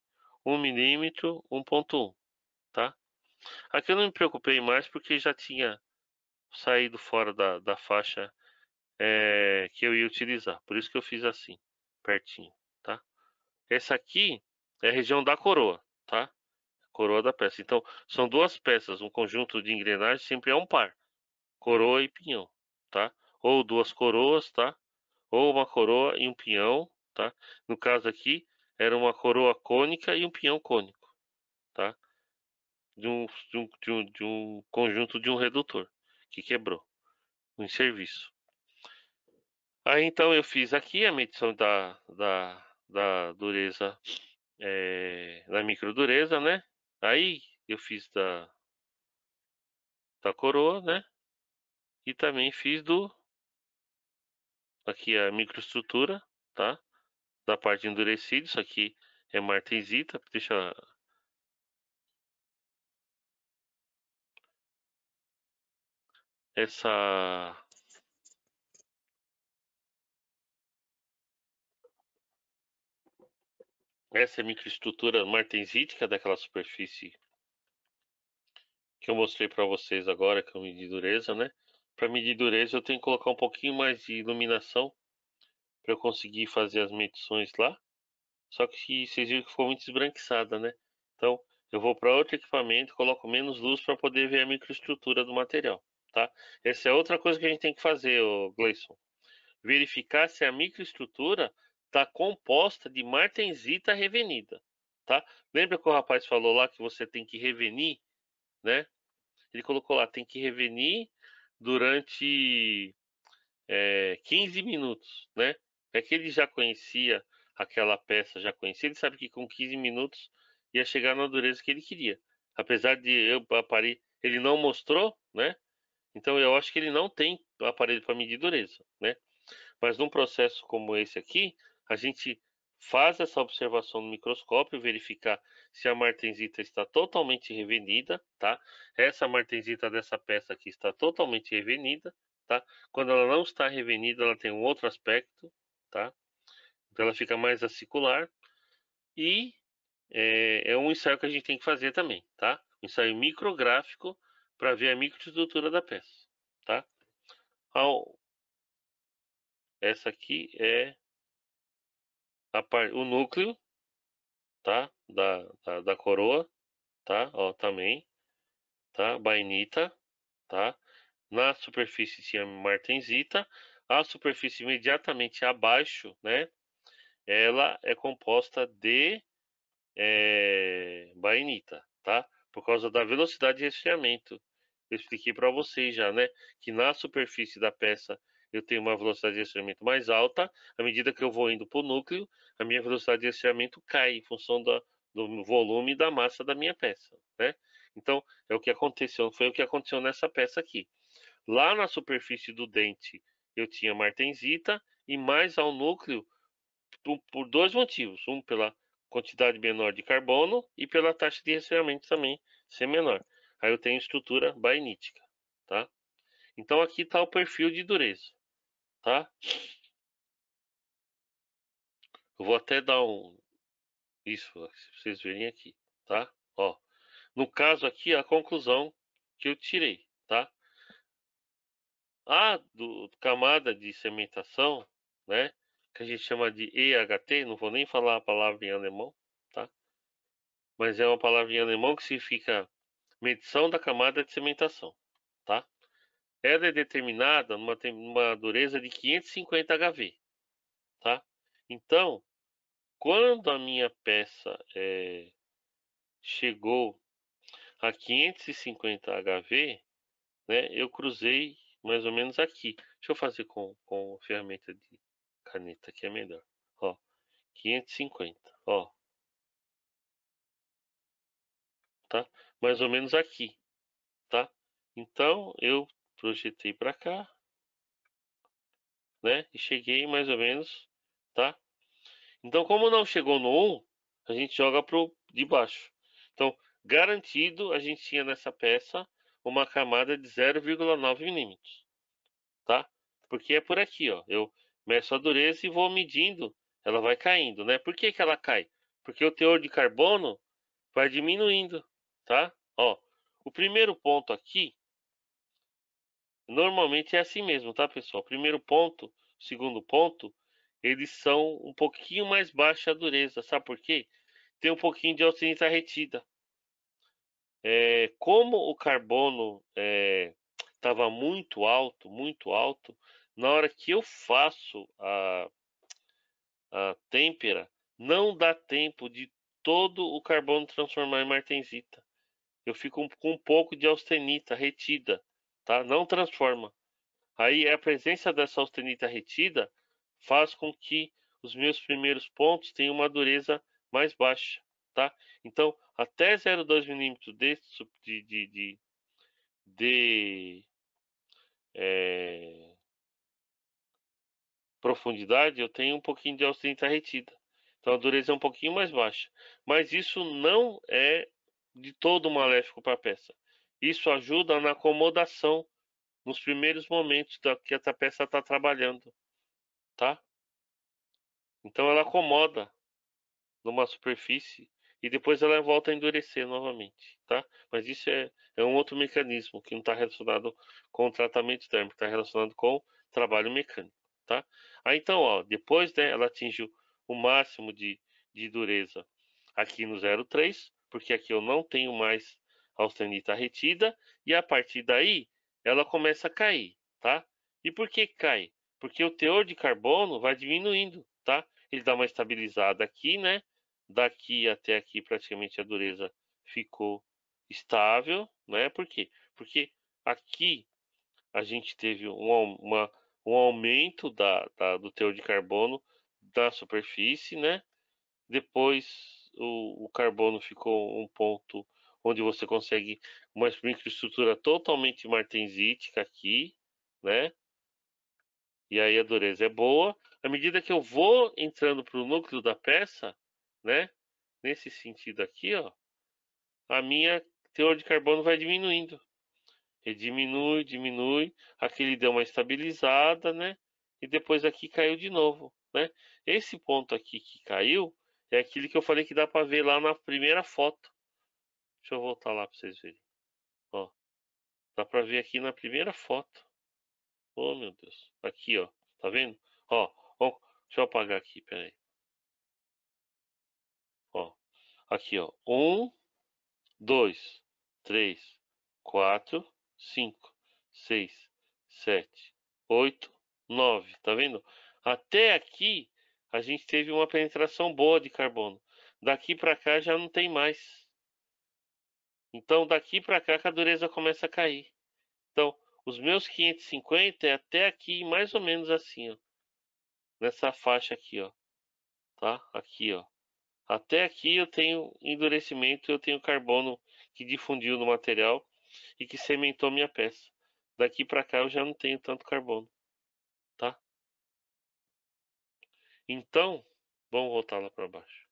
[SPEAKER 1] 1 milímetro, 1,1, tá? Aqui eu não me preocupei mais porque já tinha saído fora da faixa que eu ia utilizar. Por isso que eu fiz assim, pertinho, tá? Essa aqui é a região da coroa, tá? Coroa da peça. Então, são duas peças, um conjunto de engrenagens sempre é um par, coroa e pinhão, tá? Ou duas coroas, tá? Ou uma coroa e um pinhão, tá? No caso aqui, era uma coroa cônica e um pinhão cônico, tá? De um conjunto de um redutor que quebrou em serviço. Aí então eu fiz aqui a medição da dureza, da microdureza, né? Aí eu fiz da coroa, né? E também fiz aqui a microestrutura, tá? Da parte endurecida, isso aqui é martensita, deixa essa é a microestrutura martensítica daquela superfície que eu mostrei para vocês agora, que eu medi dureza, né? Para medir dureza eu tenho que colocar um pouquinho mais de iluminação para eu conseguir fazer as medições lá. Só que vocês viram que ficou muito esbranquiçada, né? Então eu vou para outro equipamento, coloco menos luz para poder ver a microestrutura do material, tá? Essa é outra coisa que a gente tem que fazer, Gleison. Verificar se a microestrutura está composta de martensita revenida, tá? Lembra que o rapaz falou lá que você tem que revenir, né? Ele colocou lá, tem que revenir durante 15 minutos, né? É que ele já conhecia aquela peça, já conhecia, ele sabe que com 15 minutos ia chegar na dureza que ele queria. Apesar de eu aparelho, ele não mostrou, né? Então eu acho que ele não tem aparelho para medir dureza, né? Mas num processo como esse aqui, a gente faz essa observação no microscópio, verificar se a martensita está totalmente revenida, tá? Essa martensita dessa peça aqui está totalmente revenida, tá? Quando ela não está revenida, ela tem um outro aspecto, tá? Então ela fica mais acicular e é um ensaio que a gente tem que fazer também, tá? Um ensaio micrográfico para ver a microestrutura da peça, tá? Essa aqui é o núcleo, tá? Da coroa, tá? Ó, também, tá? Bainita, tá? Na superfície tinha martensita. A superfície imediatamente abaixo, né? Ela é composta de bainita, tá? Por causa da velocidade de resfriamento. Eu expliquei para vocês já, né? Que na superfície da peça eu tenho uma velocidade de resfriamento mais alta. À medida que eu vou indo para o núcleo, a minha velocidade de resfriamento cai em função do volume e da massa da minha peça, né? Então, é o que aconteceu, foi o que aconteceu nessa peça aqui. Lá na superfície do dente, eu tinha martensita e mais ao núcleo por dois motivos. Um, pela quantidade menor de carbono e pela taxa de resfriamento também ser menor. Aí eu tenho estrutura baenítica, tá? Então aqui está o perfil de dureza, tá? Eu vou até dar isso, se vocês verem aqui, tá? Ó, no caso aqui, a conclusão que eu tirei, tá? A camada de cementação, né? Que a gente chama de EHT, não vou nem falar a palavra em alemão, tá? Mas é uma palavra em alemão que significa medição da camada de cementação, tá? Ela é determinada numa dureza de 550 HV, tá? Então, quando a minha peça chegou a 550 HV, né, eu cruzei mais ou menos aqui. Deixa eu fazer com ferramenta de caneta que é melhor. Ó, 550, ó, tá? Mais ou menos aqui, tá? Então eu projetei para cá, né? E cheguei mais ou menos, tá? Então, como não chegou no 1, a gente joga pro de baixo. Então, garantido, a gente tinha nessa peça uma camada de 0,9 milímetros, tá? Porque é por aqui, ó. Eu meço a dureza e vou medindo, ela vai caindo, né? Por que que ela cai? Porque o teor de carbono vai diminuindo, tá? Ó, o primeiro ponto aqui, normalmente é assim mesmo, tá, pessoal? Primeiro ponto, segundo ponto, eles são um pouquinho mais baixa a dureza, sabe por quê? Tem um pouquinho de austenita retida. Como o carbono estava muito alto, na hora que eu faço a têmpera, não dá tempo de todo o carbono transformar em martensita. Eu fico com um pouco de austenita retida, tá? Não transforma. Aí a presença dessa austenita retida faz com que os meus primeiros pontos tenham uma dureza mais baixa, tá? Então, até 0,2 milímetros de profundidade, eu tenho um pouquinho de austenita retida. Então a dureza é um pouquinho mais baixa. Mas isso não é de todo maléfico para a peça. Isso ajuda na acomodação nos primeiros momentos que essa peça está trabalhando, tá? Então ela acomoda numa superfície e depois ela volta a endurecer novamente, tá? Mas isso é um outro mecanismo que não está relacionado com o tratamento térmico, está relacionado com o trabalho mecânico, tá? Aí então, ó, depois, né, ela atingiu o máximo de dureza aqui no 0,3, porque aqui eu não tenho mais austenita retida, e a partir daí ela começa a cair, tá? E por que cai? Porque o teor de carbono vai diminuindo, tá? Ele dá uma estabilizada aqui, né? Daqui até aqui praticamente a dureza ficou estável, né? Por quê? Porque aqui a gente teve um aumento do teor de carbono da superfície, né? Depois o carbono ficou um ponto onde você consegue uma microestrutura totalmente martensítica aqui, né? E aí a dureza é boa. À medida que eu vou entrando para o núcleo da peça, né? Nesse sentido aqui, ó, a minha teor de carbono vai diminuindo. Ele diminui. Aqui ele deu uma estabilizada, né? E depois aqui caiu de novo, né? Esse ponto aqui que caiu é aquele que eu falei que dá para ver lá na primeira foto. Deixa eu voltar lá para vocês verem. Ó, dá para ver aqui na primeira foto. Oh, meu Deus. Aqui, ó. Tá vendo? Ó, deixa eu apagar aqui, peraí. Ó, aqui, ó. 1, 2, 3, 4, 5, 6, 7, 8, 9. Tá vendo? Até aqui a gente teve uma penetração boa de carbono. Daqui para cá já não tem mais. Então daqui para cá que a dureza começa a cair. Então Os meus 550 é até aqui, mais ou menos assim, ó. Nessa faixa aqui, ó. Tá? Aqui, ó. Até aqui eu tenho endurecimento, eu tenho carbono que difundiu no material e que cementou minha peça. Daqui para cá eu já não tenho tanto carbono, tá? Então, vamos voltar lá para baixo.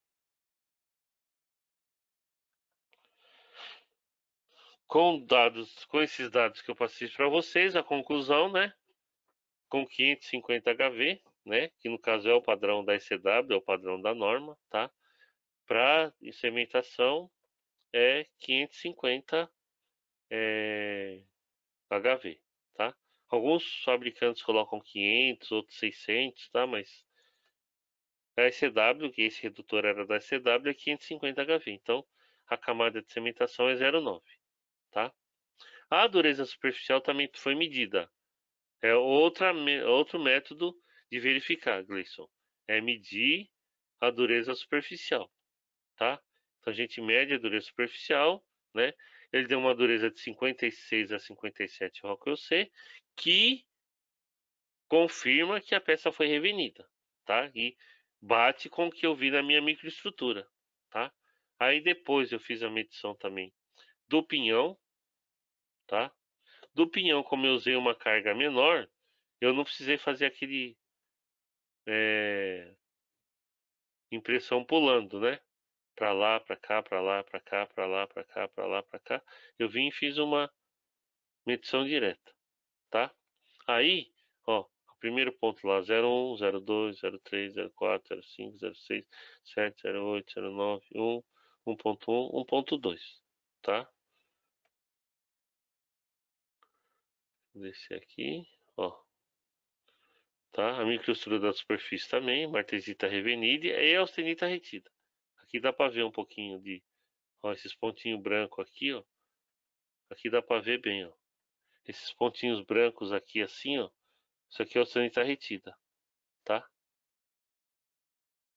[SPEAKER 1] Com esses dados que eu passei para vocês, a conclusão, né? Com 550 HV, né? Que no caso é o padrão da ECW, é o padrão da norma, tá? Para cementação é 550 HV, tá? Alguns fabricantes colocam 500, outros 600, tá? Mas a ECW, que esse redutor era da ECW, é 550 HV. Então, a camada de cementação é 0,9, tá? A dureza superficial também foi medida. É outro método de verificar, Gleison. É medir a dureza superficial, tá? Então, a gente mede a dureza superficial, né? Ele deu uma dureza de 56 a 57 Rockwell C, que confirma que a peça foi revenida, tá? E bate com o que eu vi na minha microestrutura, tá? Aí depois eu fiz a medição também do pinhão, tá? Do pinhão, como eu usei uma carga menor, eu não precisei fazer aquele impressão pulando, né? Para lá, para cá, para lá, para cá, para lá, para cá, para lá, para cá. Eu vim e fiz uma medição direta, tá? Aí, ó, o primeiro ponto lá, 01, 02, 03, 04, 05, 06, 07, 08, 09, 1, 1.1, 1.2, tá? Vou descer aqui, ó, tá? A microestrutura da superfície também, martesita revenida e austenita retida. Aqui dá para ver um pouquinho de, ó, esses pontinhos brancos aqui, ó. Aqui dá para ver bem, ó. Esses pontinhos brancos aqui assim, ó. Isso aqui é austenita retida, tá?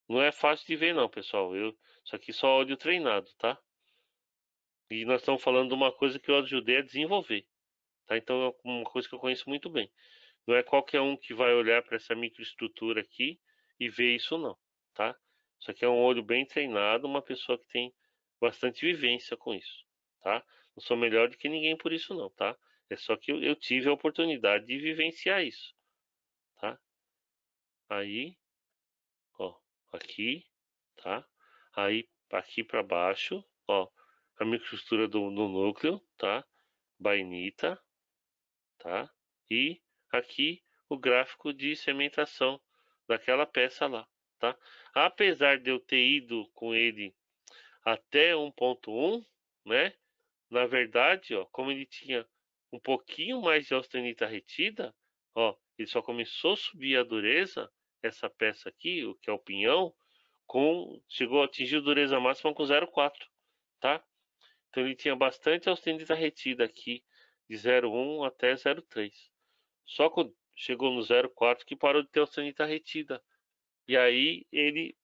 [SPEAKER 1] Não é fácil de ver não, pessoal. Isso aqui só óleo treinado, tá? E nós estamos falando de uma coisa que eu ajudei a desenvolver, tá? Então é uma coisa que eu conheço muito bem. Não é qualquer um que vai olhar para essa microestrutura aqui e ver isso não, tá? Isso aqui é um olho bem treinado, uma pessoa que tem bastante vivência com isso, tá? Não sou melhor do que ninguém por isso não, tá? É só que eu tive a oportunidade de vivenciar isso, tá? Aí, ó, aqui, tá? Aí aqui para baixo, ó, a microestrutura do núcleo, tá? Bainita, tá? E aqui o gráfico de cementação daquela peça lá, tá? Apesar de eu ter ido com ele até 1.1, né? Na verdade, ó, como ele tinha um pouquinho mais de austenita retida, ó, ele só começou a subir a dureza, essa peça aqui, o que é o pinhão, chegou a atingir a dureza máxima com 0,4, tá? Então ele tinha bastante austenita retida aqui, de 0,1 até 0,3. Só quando chegou no 0,4 que parou de ter austenita retida. E aí ele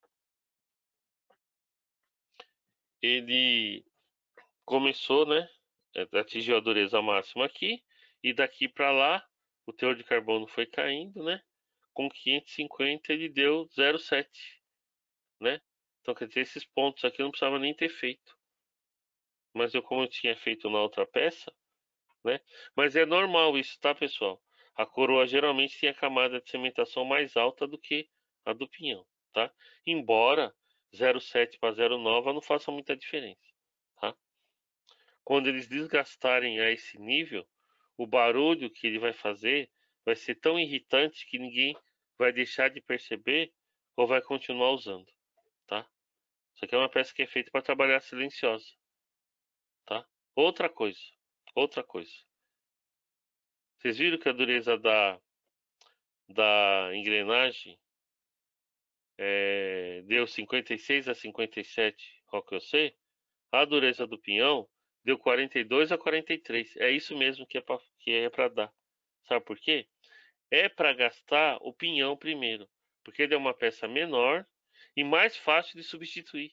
[SPEAKER 1] começou, né? Atingiu a dureza máxima aqui. E daqui para lá, o teor de carbono foi caindo, né? Com 550 ele deu 0,7, né? Então, quer dizer, esses pontos aqui eu não precisava nem ter feito. Mas como eu tinha feito na outra peça, né? Mas é normal isso, tá, pessoal? A coroa geralmente tem a camada de cimentação mais alta do que a do pinhão, tá? Embora 0,7 para 0,9 não faça muita diferença, tá? Quando eles desgastarem a esse nível, o barulho que ele vai fazer vai ser tão irritante que ninguém vai deixar de perceber ou vai continuar usando, tá? Isso aqui é uma peça que é feita para trabalhar silenciosa, tá? Outra coisa. Vocês viram que a dureza da engrenagem deu 56 a 57 Rockwell C? A dureza do pinhão deu 42 a 43. É isso mesmo que é para dar. Sabe por quê? É para gastar o pinhão primeiro, porque ele é uma peça menor e mais fácil de substituir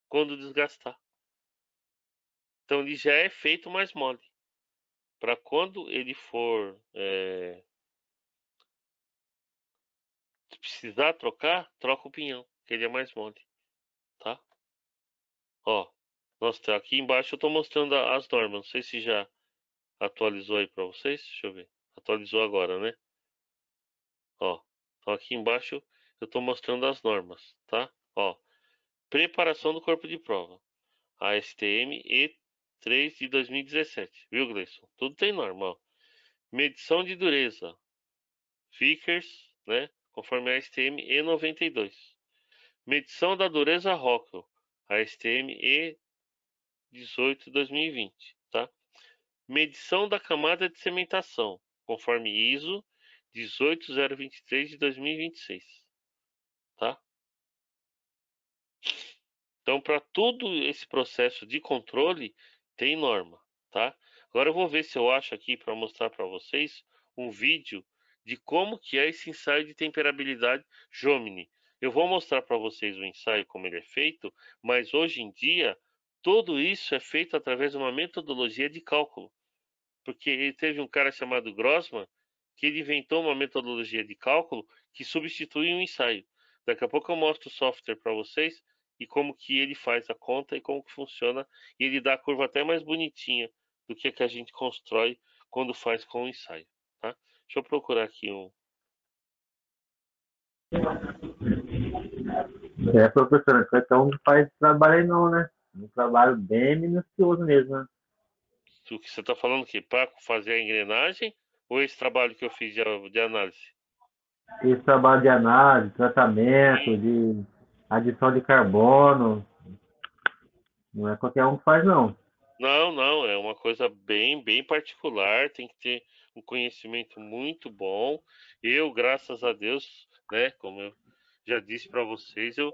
[SPEAKER 1] quando desgastar. Então ele já é feito mais mole, para quando ele for se precisar trocar, troca o pinhão, que ele é mais mole, tá? Ó, nossa, aqui embaixo eu tô mostrando as normas, não sei se já atualizou aí para vocês, deixa eu ver. Atualizou agora, né? Ó, então aqui embaixo eu tô mostrando as normas, tá? Ó, preparação do corpo de prova. ASTM E3 de 2017, viu, Gleison? Tudo tem norma, ó. Medição de dureza, Vickers, né? Conforme a ASTM E92. Medição da dureza Rockwell, ASTM E18 de 2020, tá? Medição da camada de cimentação, conforme ISO 18023 de 2026, tá? Então, para todo esse processo de controle, tem norma, tá? Agora eu vou ver se eu acho aqui para mostrar para vocês um vídeo de como que é esse ensaio de temperabilidade Jomini. Eu vou mostrar para vocês o ensaio, como ele é feito, mas hoje em dia, tudo isso é feito através de uma metodologia de cálculo. Porque teve um cara chamado Grossman que ele inventou uma metodologia de cálculo que substitui um ensaio. Daqui a pouco eu mostro o software para vocês e como que ele faz a conta e como que funciona. E ele dá a curva até mais bonitinha do que a gente constrói quando faz com o ensaio, tá? Deixa eu procurar aqui um.
[SPEAKER 4] Professora, então não faz trabalho aí não, né? Um trabalho bem minucioso mesmo, né?
[SPEAKER 1] O que você está falando aqui? Para fazer a engrenagem ou esse trabalho que eu fiz de análise?
[SPEAKER 4] Esse trabalho de análise, tratamento,
[SPEAKER 1] Sim.
[SPEAKER 4] de adição de carbono, não é qualquer um que faz, não.
[SPEAKER 1] Não, não, é uma coisa bem particular, tem que ter um conhecimento muito bom. Eu, graças a Deus, né, como eu já disse para vocês, eu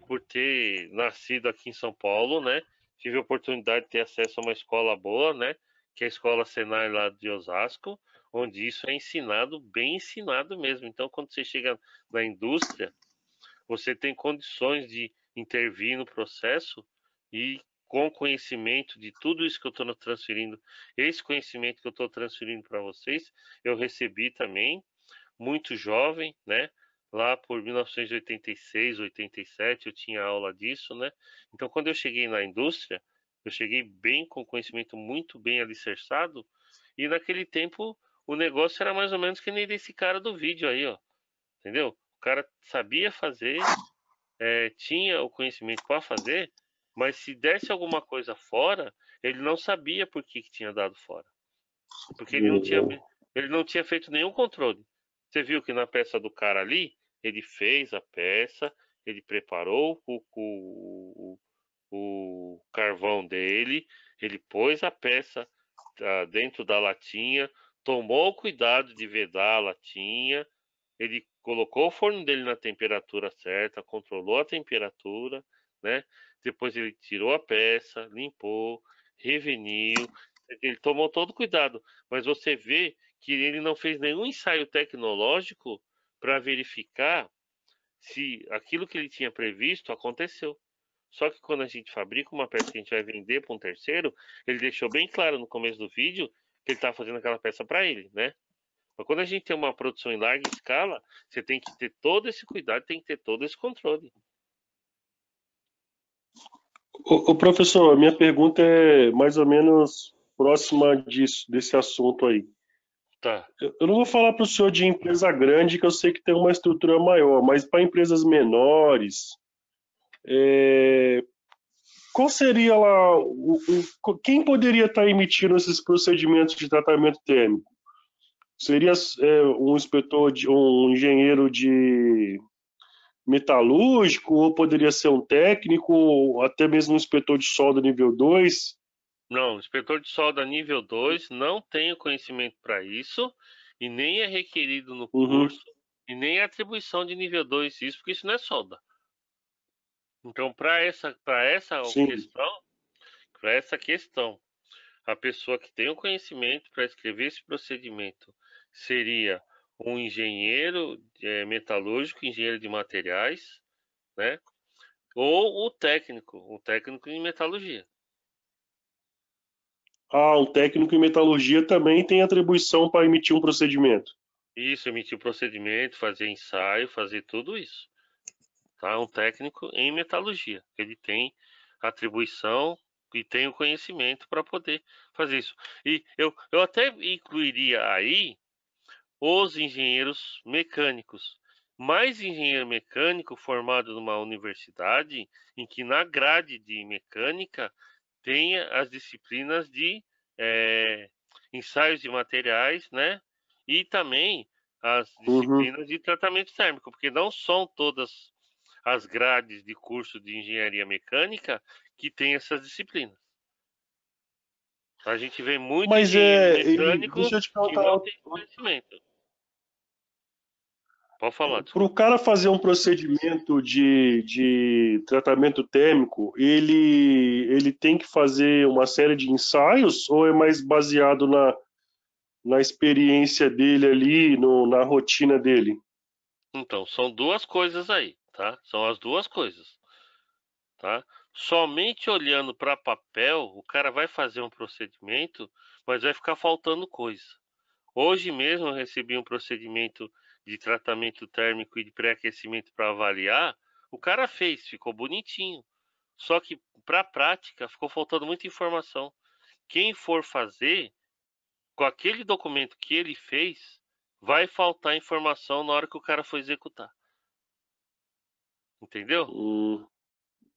[SPEAKER 1] por ter nascido aqui em São Paulo, né, tive a oportunidade de ter acesso a uma escola boa, né, que é a Escola Senai lá de Osasco, onde isso é ensinado, bem ensinado mesmo. Então, quando você chega na indústria, você tem condições de intervir no processo e com conhecimento de tudo isso que eu estou transferindo, esse conhecimento que eu estou transferindo para vocês, eu recebi também, muito jovem, né? Lá por 1986, 87, eu tinha aula disso, né? Então, quando eu cheguei na indústria, eu cheguei bem com conhecimento muito bem alicerçado, e naquele tempo o negócio era mais ou menos que nem desse cara do vídeo aí, ó. Entendeu? O cara sabia fazer, tinha o conhecimento para fazer, mas se desse alguma coisa fora, ele não sabia por que tinha dado fora. Porque ele não tinha feito nenhum controle. Você viu que na peça do cara ali, ele fez a peça, ele preparou o carvão dele, ele pôs a peça dentro da latinha, tomou o cuidado de vedar a latinha, ele colocou o forno dele na temperatura certa, controlou a temperatura, né? Depois ele tirou a peça, limpou, reveniu, ele tomou todo cuidado. Mas você vê que ele não fez nenhum ensaio tecnológico para verificar se aquilo que ele tinha previsto aconteceu. Só que quando a gente fabrica uma peça que a gente vai vender para um terceiro, ele deixou bem claro no começo do vídeo que ele estava fazendo aquela peça para ele, né? Mas quando a gente tem uma produção em larga escala, você tem que ter todo esse cuidado, tem que ter todo esse controle.
[SPEAKER 5] Ô, professor, minha pergunta é mais ou menos próxima desse assunto aí.
[SPEAKER 1] Tá.
[SPEAKER 5] Eu não vou falar para o senhor de empresa grande, que eu sei que tem uma estrutura maior, mas para empresas menores, qual seria lá, quem poderia estar emitindo esses procedimentos de tratamento térmico? Seria um inspetor, um engenheiro de metalúrgico, ou poderia ser um técnico, ou até mesmo um inspetor de solda nível 2?
[SPEAKER 1] Não, o inspetor de solda nível 2 não tem o conhecimento para isso e nem é requerido no
[SPEAKER 5] Uhum,
[SPEAKER 1] curso e nem é atribuição de nível 2 isso, porque isso não é solda. Então, para essa
[SPEAKER 5] sim.
[SPEAKER 1] questão, para essa questão, a pessoa que tem o conhecimento para escrever esse procedimento seria um engenheiro metalúrgico, engenheiro de materiais, né? Ou o técnico em metalurgia.
[SPEAKER 5] Ah, um técnico em metalurgia também tem atribuição para emitir um procedimento.
[SPEAKER 1] Isso, emitir o procedimento, fazer ensaio, fazer tudo isso. Tá? Um técnico em metalurgia. Ele tem atribuição e tem o conhecimento para poder fazer isso. E eu até incluiria aí os engenheiros mecânicos. Mais engenheiro mecânico formado numa universidade em que na grade de mecânica tenha as disciplinas de ensaios de materiais, né? E também as
[SPEAKER 5] Uhum.
[SPEAKER 1] disciplinas de tratamento térmico, porque não são todas as grades de curso de engenharia mecânica que têm essas disciplinas. A gente vê muito
[SPEAKER 5] Mas
[SPEAKER 1] engenheiro
[SPEAKER 5] deixa
[SPEAKER 1] mecânico
[SPEAKER 5] eu te
[SPEAKER 1] que
[SPEAKER 5] perguntar,
[SPEAKER 1] não tem conhecimento. Pode falar,
[SPEAKER 5] para o
[SPEAKER 1] desculpa.
[SPEAKER 5] cara fazer um procedimento de tratamento térmico, ele tem que fazer uma série de ensaios ou é mais baseado na experiência dele ali, na rotina dele?
[SPEAKER 1] Então, são duas coisas aí, tá? São as duas coisas, tá? Somente olhando para papel, o cara vai fazer um procedimento, mas vai ficar faltando coisa. Hoje mesmo eu recebi um procedimento de tratamento térmico e de pré-aquecimento para avaliar. O cara fez, ficou bonitinho. Só que para a prática ficou faltando muita informação. Quem for fazer, com aquele documento que ele fez, vai faltar informação na hora que o cara for executar. Entendeu?
[SPEAKER 5] Hum,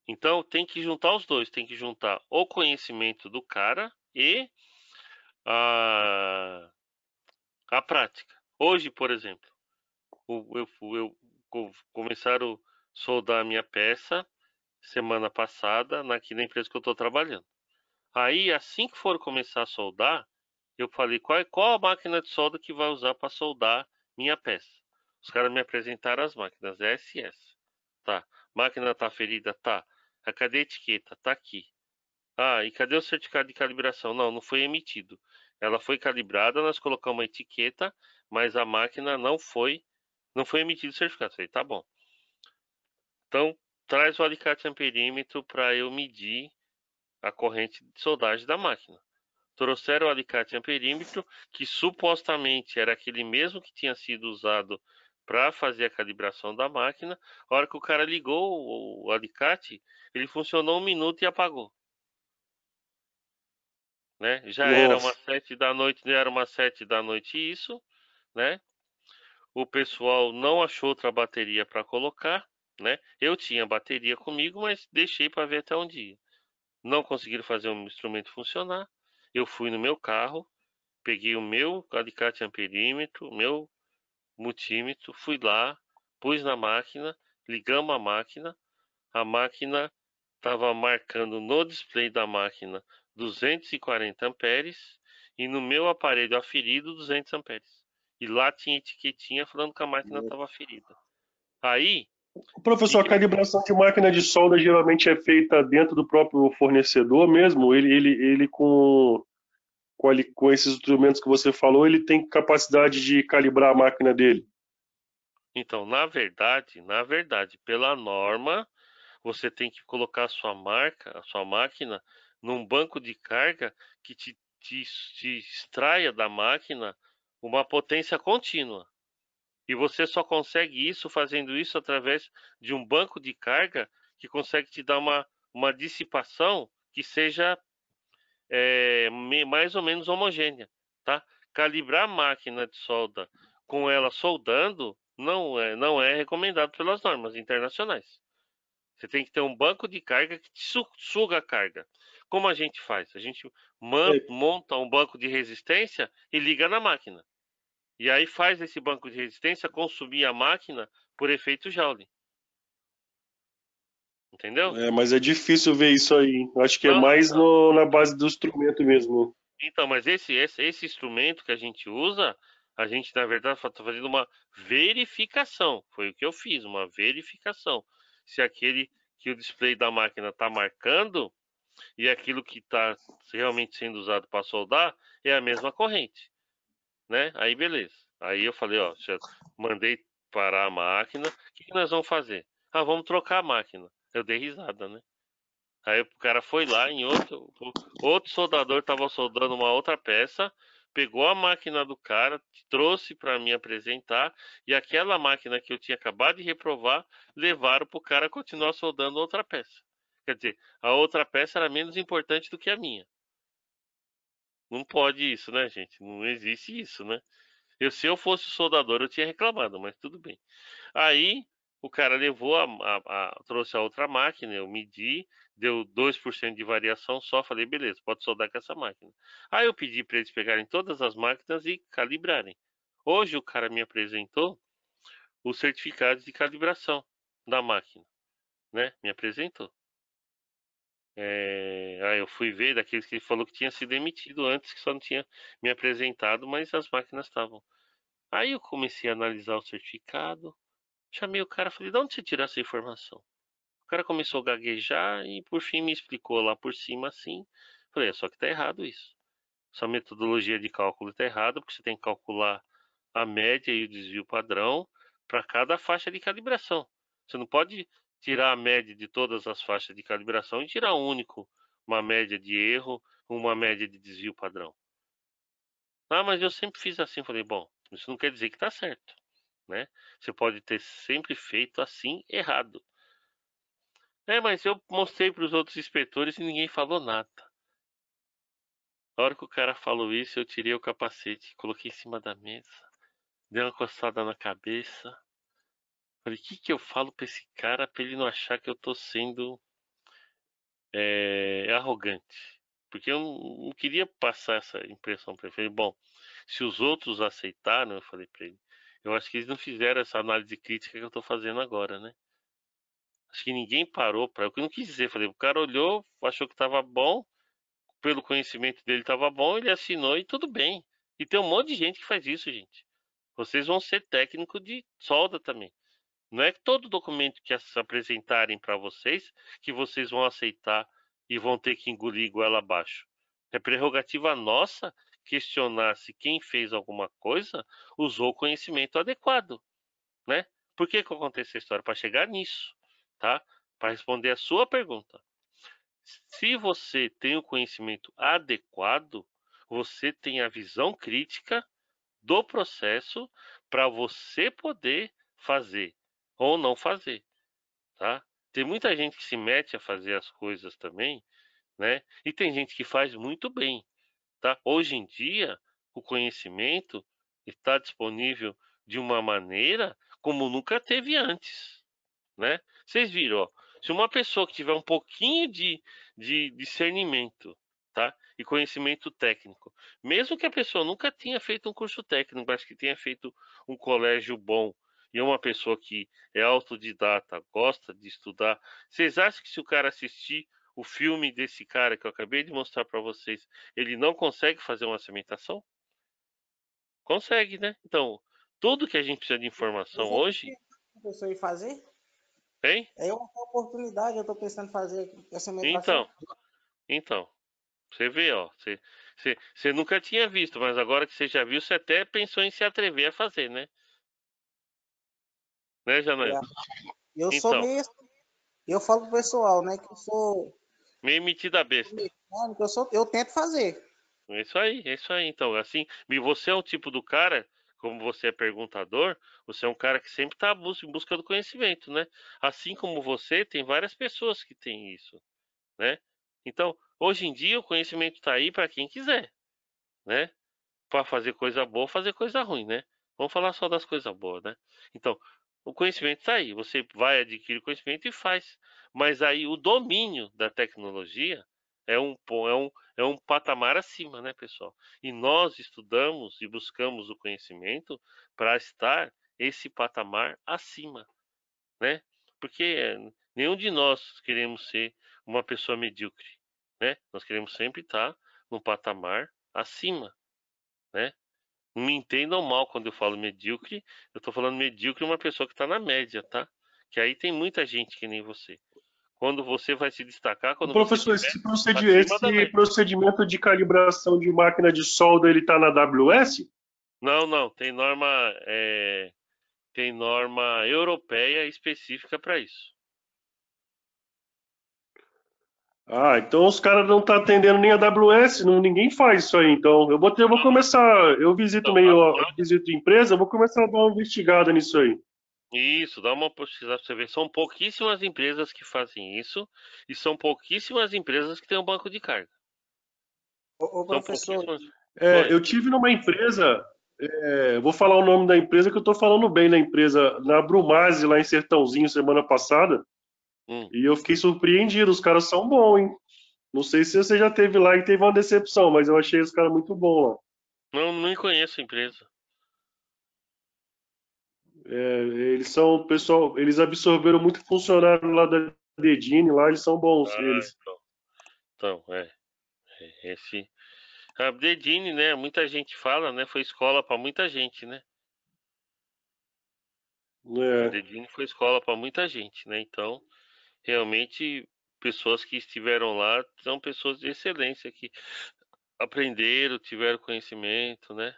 [SPEAKER 1] Então tem que juntar os dois, tem que juntar o conhecimento do cara e a, a prática. Hoje, por exemplo, começaram a soldar a minha peça semana passada aqui na empresa que eu estou trabalhando. Aí, assim que for começar a soldar, eu falei qual a máquina de solda que vai usar para soldar minha peça. Os caras me apresentaram as máquinas SS. Tá. Máquina tá ferida? Tá. Cadê a etiqueta? Tá aqui. Ah, e cadê o certificado de calibração? Não, não foi emitido. Ela foi calibrada, nós colocamos uma etiqueta, mas a máquina não foi emitido o certificado. Falei, tá bom. Então, traz o alicate amperímetro para eu medir a corrente de soldagem da máquina. Trouxeram o alicate amperímetro, que supostamente era aquele mesmo que tinha sido usado para fazer a calibração da máquina. A hora que o cara ligou o alicate, ele funcionou 1 minuto e apagou. Né? Já era umas
[SPEAKER 5] nossa.
[SPEAKER 1] 7 da noite, já era umas 7 da noite isso, né? O pessoal não achou outra bateria para colocar, né? Eu tinha bateria comigo, mas deixei para ver até um dia. Não conseguiram fazer o instrumento funcionar. Eu fui no meu carro, peguei o meu alicate amperímetro, o meu multímetro, fui lá, pus na máquina, ligamos a máquina estava marcando no display da máquina 240 amperes e no meu aparelho aferido 200 amperes. E lá tinha etiquetinha falando que a máquina estava ferida. Aí,
[SPEAKER 5] Professor, a calibração de máquina de solda geralmente é feita dentro do próprio fornecedor mesmo? Ele com esses instrumentos que você falou, ele tem capacidade de calibrar a máquina dele?
[SPEAKER 1] então, na verdade, pela norma, você tem que colocar a sua marca, a sua máquina, num banco de carga que te extraia da máquina uma potência contínua. E você só consegue isso fazendo isso através de um banco de carga que consegue te dar uma dissipação que seja mais ou menos homogênea, tá? Calibrar a máquina de solda com ela soldando não é recomendado pelas normas internacionais. Você tem que ter um banco de carga que te suga a carga. Como a gente faz? A gente
[SPEAKER 5] É,
[SPEAKER 1] monta um banco de resistência e liga na máquina. E aí faz esse banco de resistência consumir a máquina por efeito Joule. Entendeu?
[SPEAKER 5] mas é difícil ver isso aí. Acho que é
[SPEAKER 1] Não,
[SPEAKER 5] mais
[SPEAKER 1] então.
[SPEAKER 5] na base do instrumento mesmo.
[SPEAKER 1] Então, mas esse instrumento que a gente usa, a gente, na verdade, está fazendo uma verificação. Foi o que eu fiz, uma verificação. Se aquele que o display da máquina está marcando e aquilo que está realmente sendo usado para soldar é a mesma corrente, né? Aí beleza. Aí eu falei, ó, já mandei parar a máquina. O que nós vamos fazer? Ah, vamos trocar a máquina. Eu dei risada, né? Aí o cara foi lá em outro soldador estava soldando uma outra peça, pegou a máquina do cara, trouxe para me apresentar, e aquela máquina que eu tinha acabado de reprovar, levaram para o cara continuar soldando outra peça. Quer dizer, a outra peça era menos importante do que a minha. Não pode isso, né, gente? Não existe isso, né? Se eu fosse soldador, eu tinha reclamado, mas tudo bem. Aí o cara levou trouxe a outra máquina, eu medi, deu 2% de variação só, falei, beleza, pode soldar com essa máquina. Aí eu pedi para eles pegarem todas as máquinas e calibrarem. Hoje o cara me apresentou os certificados de calibração da máquina, né? Me apresentou. Aí eu fui ver daqueles que ele falou que tinha sido emitido antes, que só não tinha me apresentado, mas as máquinas estavam. Aí eu comecei a analisar o certificado, chamei o cara, falei, de onde você tirou essa informação? O cara começou a gaguejar e por fim me explicou lá por cima assim. Falei, só que tá errado isso. Sua metodologia de cálculo tá errada, porque você tem que calcular a média e o desvio padrão para cada faixa de calibração. Você não pode tirar a média de todas as faixas de calibração e tirar um único, uma média de erro, uma média de desvio padrão. Ah, mas eu sempre fiz assim. Falei, bom, isso não quer dizer que tá certo, né? Você pode ter sempre feito assim errado. Mas eu mostrei para os outros inspetores e ninguém falou nada. Na hora que o cara falou isso, eu tirei o capacete, coloquei em cima da mesa, dei uma coçada na cabeça. Falei, o que que eu falo para esse cara para ele não achar que eu tô sendo arrogante? Porque eu não queria passar essa impressão para ele. Falei, bom, se os outros aceitaram, eu falei para ele, eu acho que eles não fizeram essa análise crítica que eu tô fazendo agora, né? Acho que ninguém parou para. Eu não quis dizer, falei, o cara olhou, achou que tava bom, pelo conhecimento dele estava bom, ele assinou e tudo bem. E tem um monte de gente que faz isso, gente. Vocês vão ser técnico de solda também. Não é que todo documento que apresentarem para vocês que vocês vão aceitar e vão ter que engolir goela abaixo. É prerrogativa nossa questionar se quem fez alguma coisa usou o conhecimento adequado, né? Por que que eu contei essa história? Para chegar nisso, tá? Para responder a sua pergunta. Se você tem o conhecimento adequado, você tem a visão crítica do processo para você poder fazer ou não fazer, tá? Tem muita gente que se mete a fazer as coisas também, né? E tem gente que faz muito bem, tá? Hoje em dia, o conhecimento está disponível de uma maneira como nunca teve antes, né? Vocês viram, ó, se uma pessoa que tiver um pouquinho de discernimento, tá? E conhecimento técnico, mesmo que a pessoa nunca tenha feito um curso técnico, mas que tenha feito um colégio bom, e é uma pessoa que é autodidata, gosta de estudar, vocês acham que se o cara assistir o filme desse cara que eu acabei de mostrar para vocês, ele não consegue fazer uma cimentação? Consegue, né? Então, tudo que a gente precisa de informação
[SPEAKER 3] Mas é
[SPEAKER 1] hoje,
[SPEAKER 3] a pessoa ir fazer?
[SPEAKER 1] hein?
[SPEAKER 3] É uma oportunidade, eu tô pensando em fazer essa
[SPEAKER 1] Então,
[SPEAKER 3] meditação.
[SPEAKER 1] então, você vê, ó, você nunca tinha visto, mas agora que você já viu, você até pensou em se atrever a fazer, né? Né,
[SPEAKER 3] É.
[SPEAKER 1] Janaína?
[SPEAKER 3] Eu sou
[SPEAKER 1] Então,
[SPEAKER 3] meio assim, eu falo pro pessoal, né, que eu sou
[SPEAKER 1] meio metida besta.
[SPEAKER 3] mecânico, eu tento fazer.
[SPEAKER 1] É isso aí, é isso aí. Então, assim, e você é um tipo do cara, como você é perguntador, você é um cara que sempre está em busca do conhecimento, né? Assim como você, tem várias pessoas que têm isso, né? Então, hoje em dia, o conhecimento está aí para quem quiser, né? Para fazer coisa boa, fazer coisa ruim, né? Vamos falar só das coisas boas, né? Então, o conhecimento está aí, você vai adquirir conhecimento e faz. Mas aí o domínio da tecnologia é um patamar acima, né, pessoal? E nós estudamos e buscamos o conhecimento para estar esse patamar acima, né? Porque nenhum de nós queremos ser uma pessoa medíocre, né? Nós queremos sempre estar num patamar acima, né? Não me entendam mal quando eu falo medíocre, eu tô falando medíocre uma pessoa que está na média, tá? Que aí tem muita gente que nem você. Quando você vai se destacar, quando você
[SPEAKER 5] Professor,
[SPEAKER 1] estiver acima da
[SPEAKER 5] esse
[SPEAKER 1] média.
[SPEAKER 5] procedimento de calibração de máquina de solda, ele está na AWS?
[SPEAKER 1] Não, não, tem norma europeia específica para isso.
[SPEAKER 5] Ah, então os caras não estão atendendo nem a AWS, não, ninguém faz isso aí. Então eu vou começar, eu visito
[SPEAKER 1] Então,
[SPEAKER 5] meio, eu visito empresa, eu vou começar a dar uma investigada nisso aí.
[SPEAKER 1] isso, dá uma pesquisada pra você ver. São pouquíssimas empresas que fazem isso e são pouquíssimas empresas que têm um banco de carga.
[SPEAKER 3] Ô,
[SPEAKER 1] São
[SPEAKER 3] professor,
[SPEAKER 1] pouquíssimas.
[SPEAKER 5] É,
[SPEAKER 1] Oi.
[SPEAKER 5] eu tive numa empresa, eu vou falar o nome da empresa que eu tô falando bem da empresa, na Brumase, lá em Sertãozinho, semana passada,
[SPEAKER 1] Hum.
[SPEAKER 5] e eu fiquei surpreendido, os caras são bons, hein? Não sei se você já teve lá e teve uma decepção, mas eu achei os caras muito bons lá.
[SPEAKER 1] Não, nem conheço a empresa.
[SPEAKER 5] É, eles são, pessoal, eles absorveram muito funcionário lá da Dedini, lá eles são bons,
[SPEAKER 1] Ah,
[SPEAKER 5] eles.
[SPEAKER 1] então, esse. A Dedini, né? Muita gente fala, né? Foi escola pra muita gente, né? A
[SPEAKER 5] É,
[SPEAKER 1] Dedini foi escola pra muita gente, né? Então, realmente, pessoas que estiveram lá são pessoas de excelência que aprenderam, tiveram conhecimento, né?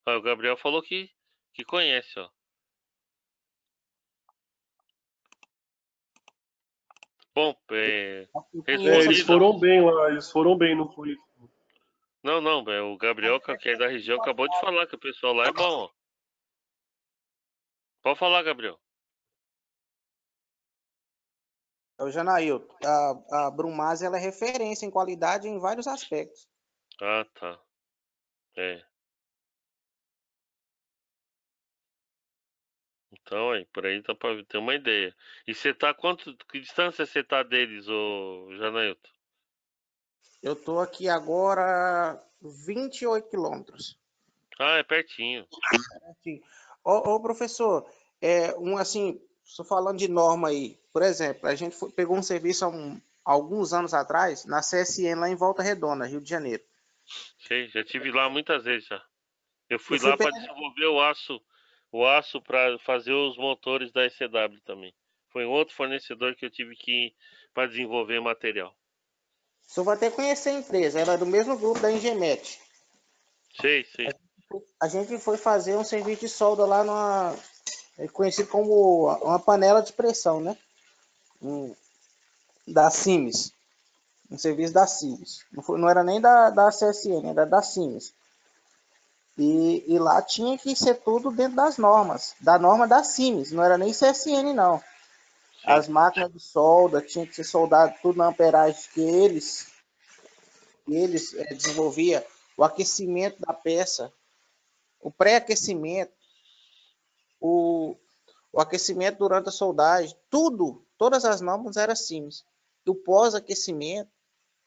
[SPEAKER 1] Ah, o Gabriel falou que conhece, ó. Bom,
[SPEAKER 3] eu conheço
[SPEAKER 5] eles
[SPEAKER 3] assim.
[SPEAKER 1] respondida.
[SPEAKER 5] foram bem lá, eles foram bem, não foi?
[SPEAKER 1] Não, não, o Gabriel, que é da região, acabou de falar que o pessoal lá é bom, ó. Pode falar, Gabriel.
[SPEAKER 3] É o Janailton. A Brumase ela é referência em qualidade em vários aspectos.
[SPEAKER 1] Ah, tá. É. Então, aí, por aí dá pra ter uma ideia. E você tá que distância você tá deles, ô Janailton?
[SPEAKER 3] Eu tô aqui agora 28 quilômetros.
[SPEAKER 1] Ah, é pertinho.
[SPEAKER 3] Assim, ô, professor, assim, estou falando de norma aí. Por exemplo, a gente pegou um serviço alguns anos atrás na CSN lá em Volta Redonda, Rio de Janeiro.
[SPEAKER 1] Sei, já tive lá muitas vezes já. Eu
[SPEAKER 3] Eu
[SPEAKER 1] fui
[SPEAKER 3] fui
[SPEAKER 1] lá para
[SPEAKER 3] pegar,
[SPEAKER 1] desenvolver o aço para fazer os motores da ECW também. Foi um outro fornecedor que eu tive que ir para desenvolver material.
[SPEAKER 3] o senhor vai até conhecer a empresa, ela é do mesmo grupo da Engemet.
[SPEAKER 1] Sei, sei.
[SPEAKER 3] A gente foi fazer um serviço de solda lá conhecido como uma panela de pressão, né? Da Simes. Um serviço da Simes. Não era nem da CSN, era da Simes. E lá tinha que ser tudo dentro das normas, da norma da Simes, não era nem CSN, não.
[SPEAKER 1] Sim,
[SPEAKER 3] As máquinas de solda tinham que ser soldado tudo na amperagem que eles desenvolviam, o aquecimento da peça, o pré-aquecimento, o, o aquecimento durante a soldagem, tudo, todas as normas eram Sims. E o pós-aquecimento,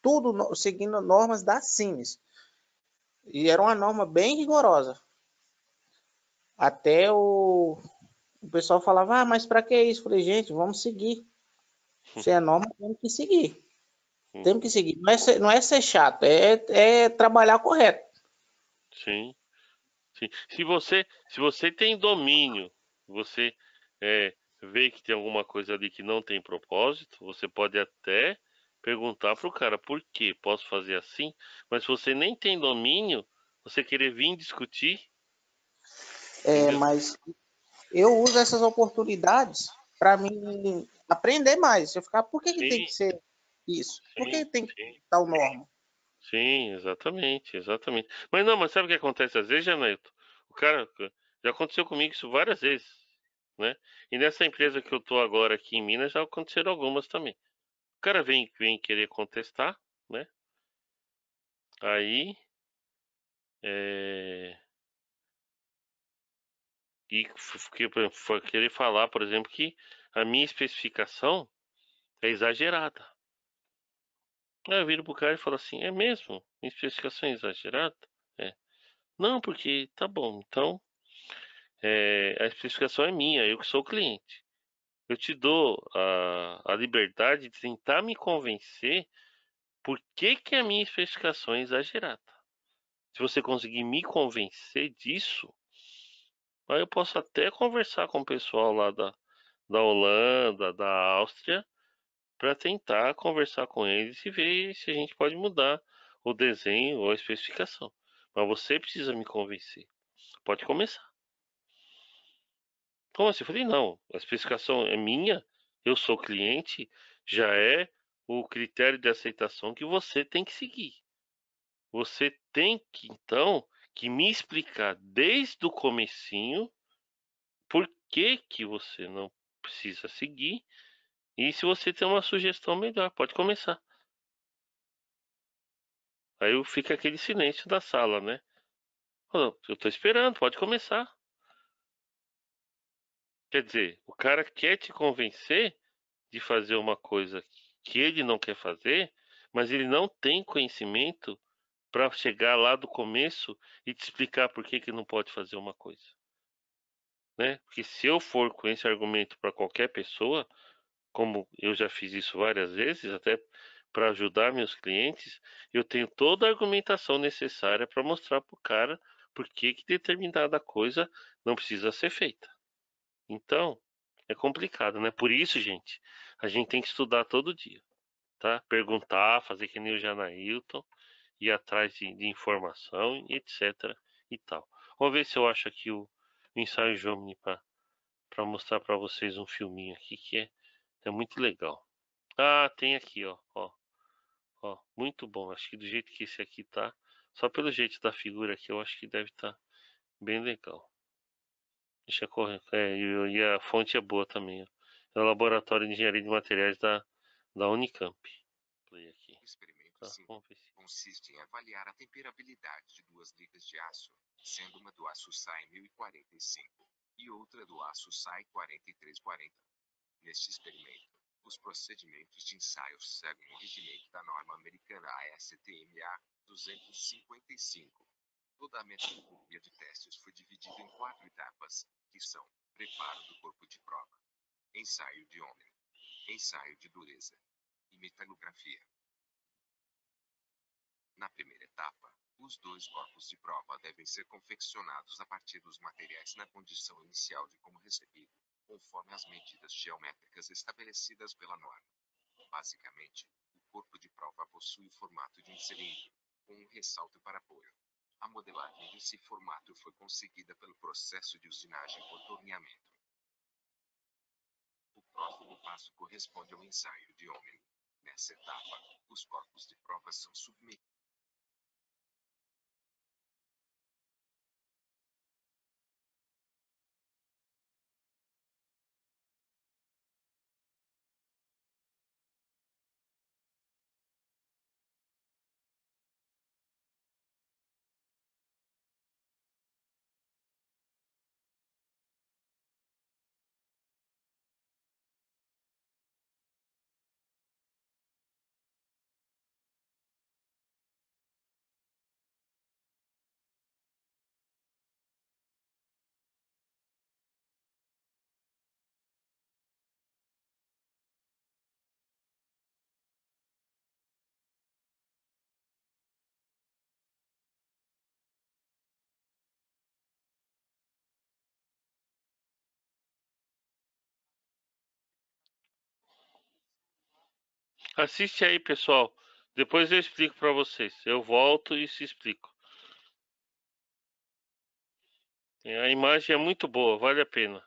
[SPEAKER 3] tudo seguindo normas da Sims. E era uma norma bem rigorosa. Até o pessoal falava, mas para que isso? Eu falei, gente, vamos seguir. Se é norma, temos que seguir. Temos que seguir. Não é ser chato, é trabalhar correto.
[SPEAKER 1] sim, sim. Se você tem domínio, você vê que tem alguma coisa ali que não tem propósito, você pode até perguntar pro cara por quê? Posso fazer assim? Mas se você nem tem domínio, você querer vir discutir, entendeu?
[SPEAKER 3] Mas eu uso essas oportunidades para mim aprender mais. Eu ficar, por que tem
[SPEAKER 1] Sim,
[SPEAKER 3] que ser isso? Por que
[SPEAKER 1] sim,
[SPEAKER 3] tem que
[SPEAKER 1] sim.
[SPEAKER 3] ter tal norma?
[SPEAKER 1] Sim, exatamente, exatamente. Mas não, mas sabe o que acontece às vezes, Janailton? O cara, já aconteceu comigo isso várias vezes, né? E nessa empresa que eu tô agora aqui em Minas já aconteceram algumas também. O cara vem querer contestar, né? Aí, é, querer falar, por exemplo, que a minha especificação é exagerada. Aí eu viro pro cara e falo assim, é mesmo? Minha especificação é exagerada? É. Não, porque tá bom, então a especificação é minha, eu que sou o cliente. Eu te dou a liberdade de tentar me convencer por que a minha especificação é exagerada. Se você conseguir me convencer disso, aí eu posso até conversar com o pessoal lá da Holanda, da Áustria, para tentar conversar com eles e ver se a gente pode mudar o desenho ou a especificação. Mas você precisa me convencer. Pode começar. Como assim? Eu falei, não, a especificação é minha, eu sou cliente, já é o critério de aceitação que você tem que seguir. Você tem que, então, que me explicar desde o comecinho por que que você não precisa seguir e se você tem uma sugestão melhor, pode começar. Aí fica aquele silêncio da sala, né? Eu tô esperando, pode começar. Quer dizer, o cara quer te convencer de fazer uma coisa que ele não quer fazer, mas ele não tem conhecimento para chegar lá do começo e te explicar por que que não pode fazer uma coisa, né? Porque se eu for com esse argumento para qualquer pessoa, como eu já fiz isso várias vezes, até para ajudar meus clientes, eu tenho toda a argumentação necessária para mostrar para o cara por que que determinada coisa não precisa ser feita. Então, é complicado, né? Por isso, gente, a gente tem que estudar todo dia, tá? Perguntar, fazer que nem o Janailton, ir atrás de informação, etc. e tal. Vamos ver se eu acho aqui o ensaio Jomini para mostrar para vocês um filminho aqui que é muito legal. Ah, tem aqui, ó, muito bom. Acho que do jeito que esse aqui tá, só pelo jeito da figura aqui, eu acho que deve estar bem legal. Deixa eu correr. E a fonte é boa também, ó. É o Laboratório de Engenharia de Materiais da Unicamp. Play aqui.
[SPEAKER 6] O experimento
[SPEAKER 1] Tá,
[SPEAKER 6] simples
[SPEAKER 1] vamos ver se...
[SPEAKER 6] consiste em avaliar a temperabilidade de duas ligas de aço, sendo uma do aço SAI 1045 e outra do aço SAI 4340. Neste experimento, os procedimentos de ensaio seguem o regimento da norma americana ASTM-A 255. Toda a metodologia de testes foi dividida em 4 etapas, que são: preparo do corpo de prova, ensaio de homem, ensaio de dureza e metalografia. Na primeira etapa, os 2 corpos de prova devem ser confeccionados a partir dos materiais na condição inicial de como recebido, conforme as medidas geométricas estabelecidas pela norma. Basicamente, o corpo de prova possui o formato de um cilindro, com um ressalto para apoio. A modelagem desse formato foi conseguida pelo processo de usinagem por torneamento. O próximo passo corresponde ao ensaio de homem. Nessa etapa, os corpos de prova são submetidos
[SPEAKER 1] Assiste aí, pessoal. Depois eu explico para vocês. Eu volto e se explico. A imagem é muito boa, vale a pena.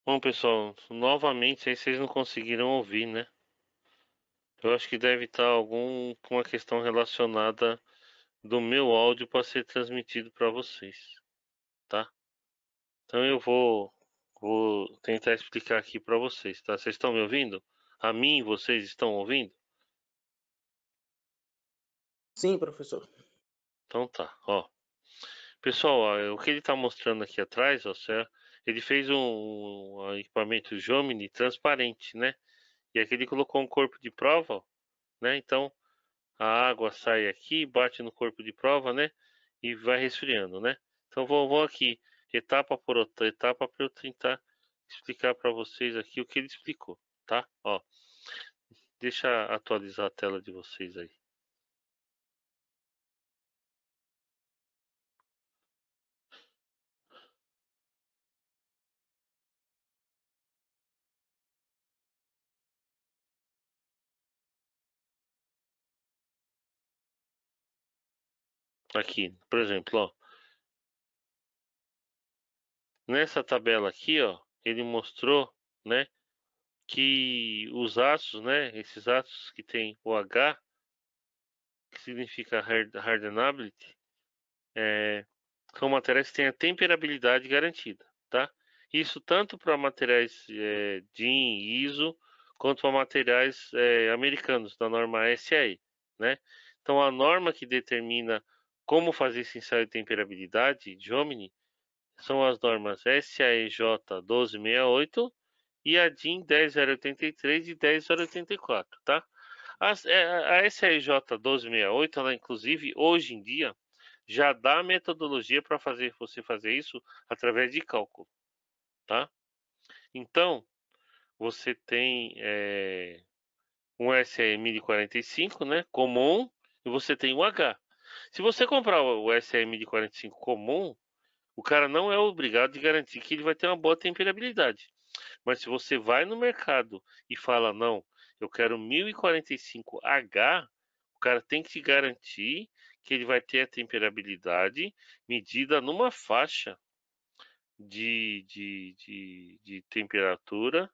[SPEAKER 1] Bom, pessoal, novamente aí vocês não conseguiram ouvir, né? Eu acho que deve estar alguma questão relacionada do meu áudio para ser transmitido para vocês, tá? Então eu vou tentar explicar aqui para vocês, tá? Vocês estão me ouvindo? A mim, vocês estão ouvindo?
[SPEAKER 3] Sim, professor.
[SPEAKER 1] Então tá, ó. Pessoal, ó, o que ele está mostrando aqui atrás, ó, ele fez um equipamento Jomini transparente, né? E aqui ele colocou um corpo de prova, ó, né? Então a água sai aqui, bate no corpo de prova, né? E vai resfriando, né? Então vou aqui, etapa por outra etapa, para eu tentar explicar para vocês aqui o que ele explicou, tá? Ó, deixa eu atualizar a tela de vocês aí. Aqui, por exemplo, ó, nessa tabela aqui, ó, ele mostrou, né, que os ácidos, né, esses ácidos que tem o H, que significa hardenability, são materiais que têm a temperabilidade garantida, tá? Isso tanto para materiais DIN, ISO, quanto para materiais americanos, da norma SAE, né? Então, a norma que determina como fazer esse ensaio de temperabilidade de Jomini são as normas SAEJ 1268 e a DIN 10083 e 10084, tá? A SRJ 1268, ela inclusive hoje em dia já dá metodologia para você fazer isso através de cálculo, tá? Então você tem um SE 1045, né, comum, e você tem um H. Se você comprar o SE 1045 comum, o cara não é obrigado de garantir que ele vai ter uma boa temperabilidade. Mas se você vai no mercado e fala, não, eu quero 1045H, o cara tem que te garantir que ele vai ter a temperabilidade medida numa faixa de temperatura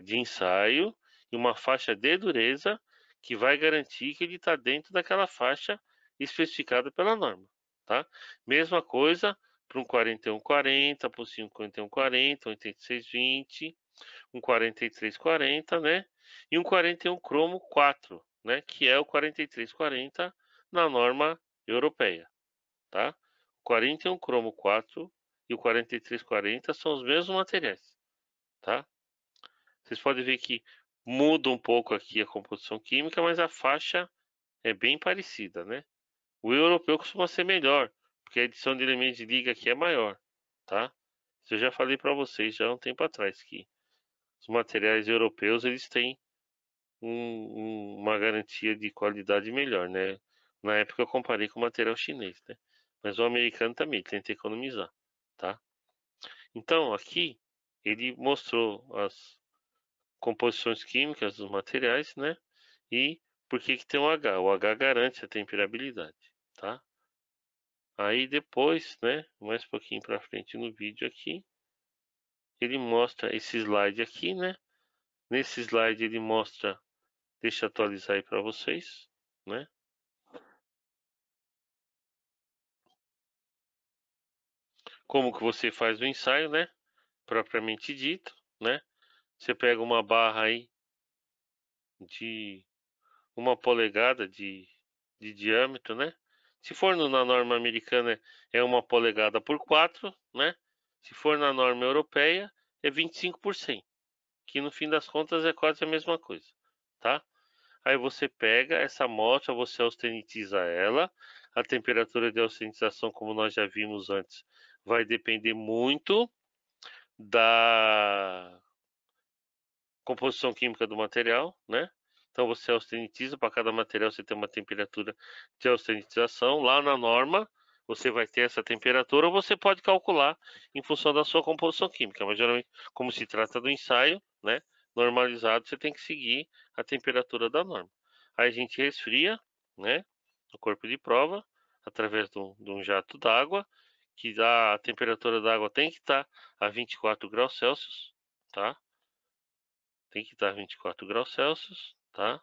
[SPEAKER 1] de ensaio e uma faixa de dureza que vai garantir que ele está dentro daquela faixa especificada pela norma, tá? Mesma coisa para um 4140, para um 5140, 8620, um 4340, né? E um 41 cromo 4, né? Que é o 4340 na norma europeia, tá? O 41 cromo 4 e o 4340 são os mesmos materiais, tá? Vocês podem ver que muda um pouco aqui a composição química, mas a faixa é bem parecida, né? O europeu costuma ser melhor, porque a edição de elementos de liga aqui é maior, tá? Isso eu já falei para vocês já há um tempo atrás que os materiais europeus eles têm uma garantia de qualidade melhor, né? Na época eu comparei com o material chinês, né? Mas o americano também tenta economizar, tá? Então aqui ele mostrou as composições químicas dos materiais, né? E por que que tem o H? O H garante a temperabilidade, tá? Aí depois, né? Mais um pouquinho para frente no vídeo aqui, ele mostra esse slide aqui, né? Nesse slide ele mostra, deixa eu atualizar aí para vocês, né? Como que você faz o ensaio, né? Propriamente dito, né? Você pega uma barra aí de 1 polegada de diâmetro, né? Se for na norma americana é 1 polegada por 4, né? Se for na norma europeia é 25%, que no fim das contas é quase a mesma coisa, tá? Aí você pega essa amostra, você austenitiza ela. A temperatura de austenitização, como nós já vimos antes, vai depender muito da composição química do material, né? Então você austenitiza, para cada material você tem uma temperatura de austenitização. Lá na norma você vai ter essa temperatura, ou você pode calcular em função da sua composição química. Mas geralmente, como se trata do ensaio, né? Normalizado, você tem que seguir a temperatura da norma. Aí a gente resfria, né? O corpo de prova através de um jato d'água que a temperatura da água tem que estar a 24 graus Celsius, tá? Tem que estar a 24 graus Celsius, tá?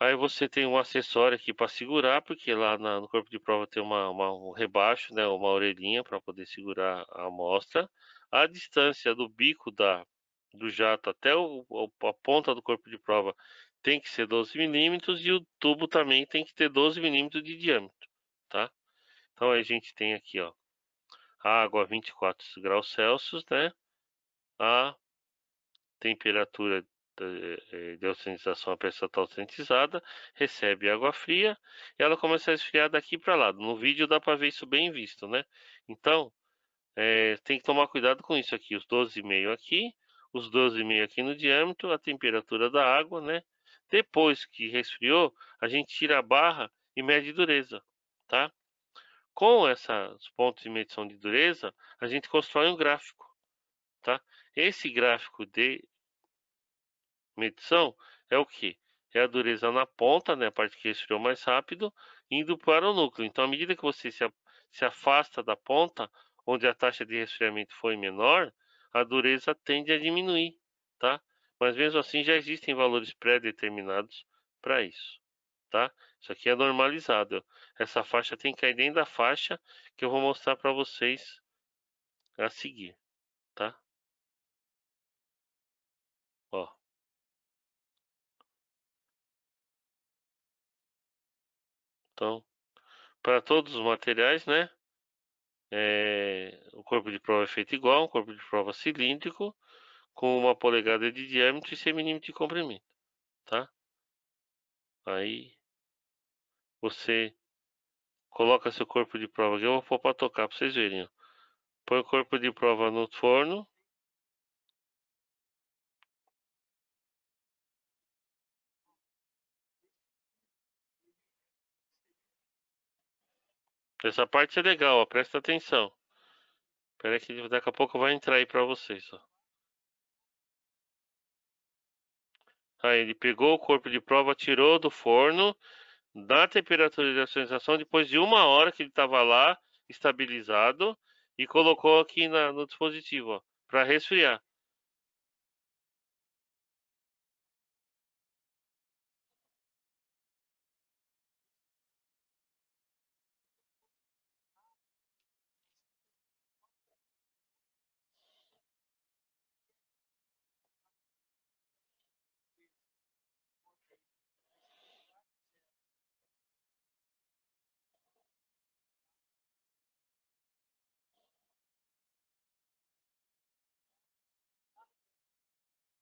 [SPEAKER 1] Aí você tem um acessório aqui para segurar, porque lá no corpo de prova tem um rebaixo, né? Uma orelhinha para poder segurar a amostra. A distância do bico do jato até a ponta do corpo de prova tem que ser 12 milímetros e o tubo também tem que ter 12 milímetros de diâmetro, tá? Então a gente tem aqui, ó, a água a 24 graus Celsius, né? A temperatura de oxigenização, a peça está oxigenizada, recebe água fria e ela começa a esfriar daqui para lá. No vídeo dá para ver isso bem visto, né? Então, tem que tomar cuidado com isso aqui, os 12,5 aqui, os 12,5 aqui no diâmetro, a temperatura da água, né? Depois que resfriou, a gente tira a barra e mede dureza, tá? Com esses pontos de medição de dureza, a gente constrói um gráfico, tá? Esse gráfico de medição é o que? É a dureza na ponta, né, a parte que resfriou mais rápido, indo para o núcleo. Então, à medida que você se afasta da ponta, onde a taxa de resfriamento foi menor, a dureza tende a diminuir, tá? Mas mesmo assim já existem valores pré-determinados para isso, tá? Isso aqui é normalizado. Essa faixa tem que cair dentro da faixa que eu vou mostrar para vocês a seguir, tá? Ó. Então, para todos os materiais, né? O corpo de prova é feito igual, um corpo de prova cilíndrico, com 1 polegada de diâmetro e 100 milímetros de comprimento, tá? Aí você coloca seu corpo de prova aqui, eu vou pôr para tocar para vocês verem, ó. Põe o corpo de prova no forno. Essa parte é legal, ó, presta atenção. Espera que daqui a pouco vai entrar aí para vocês, ó. Aí ele pegou o corpo de prova, tirou do forno, na temperatura de ationização, depois de 1 hora que ele estava lá, estabilizado, e colocou aqui no dispositivo, para resfriar.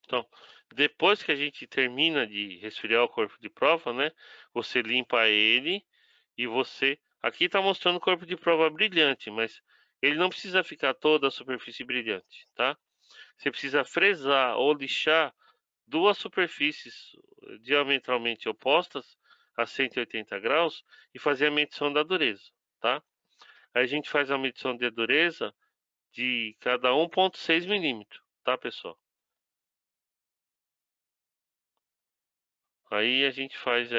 [SPEAKER 1] Então, depois que a gente termina de resfriar o corpo de prova, né? Você limpa ele e você. Aqui está mostrando o corpo de prova brilhante, mas ele não precisa ficar toda a superfície brilhante, tá? Você precisa fresar ou lixar duas superfícies diametralmente opostas a 180 graus e fazer a medição da dureza, tá? Aí a gente faz a medição de dureza de cada 1,6 milímetro, tá, pessoal? Aí a gente faz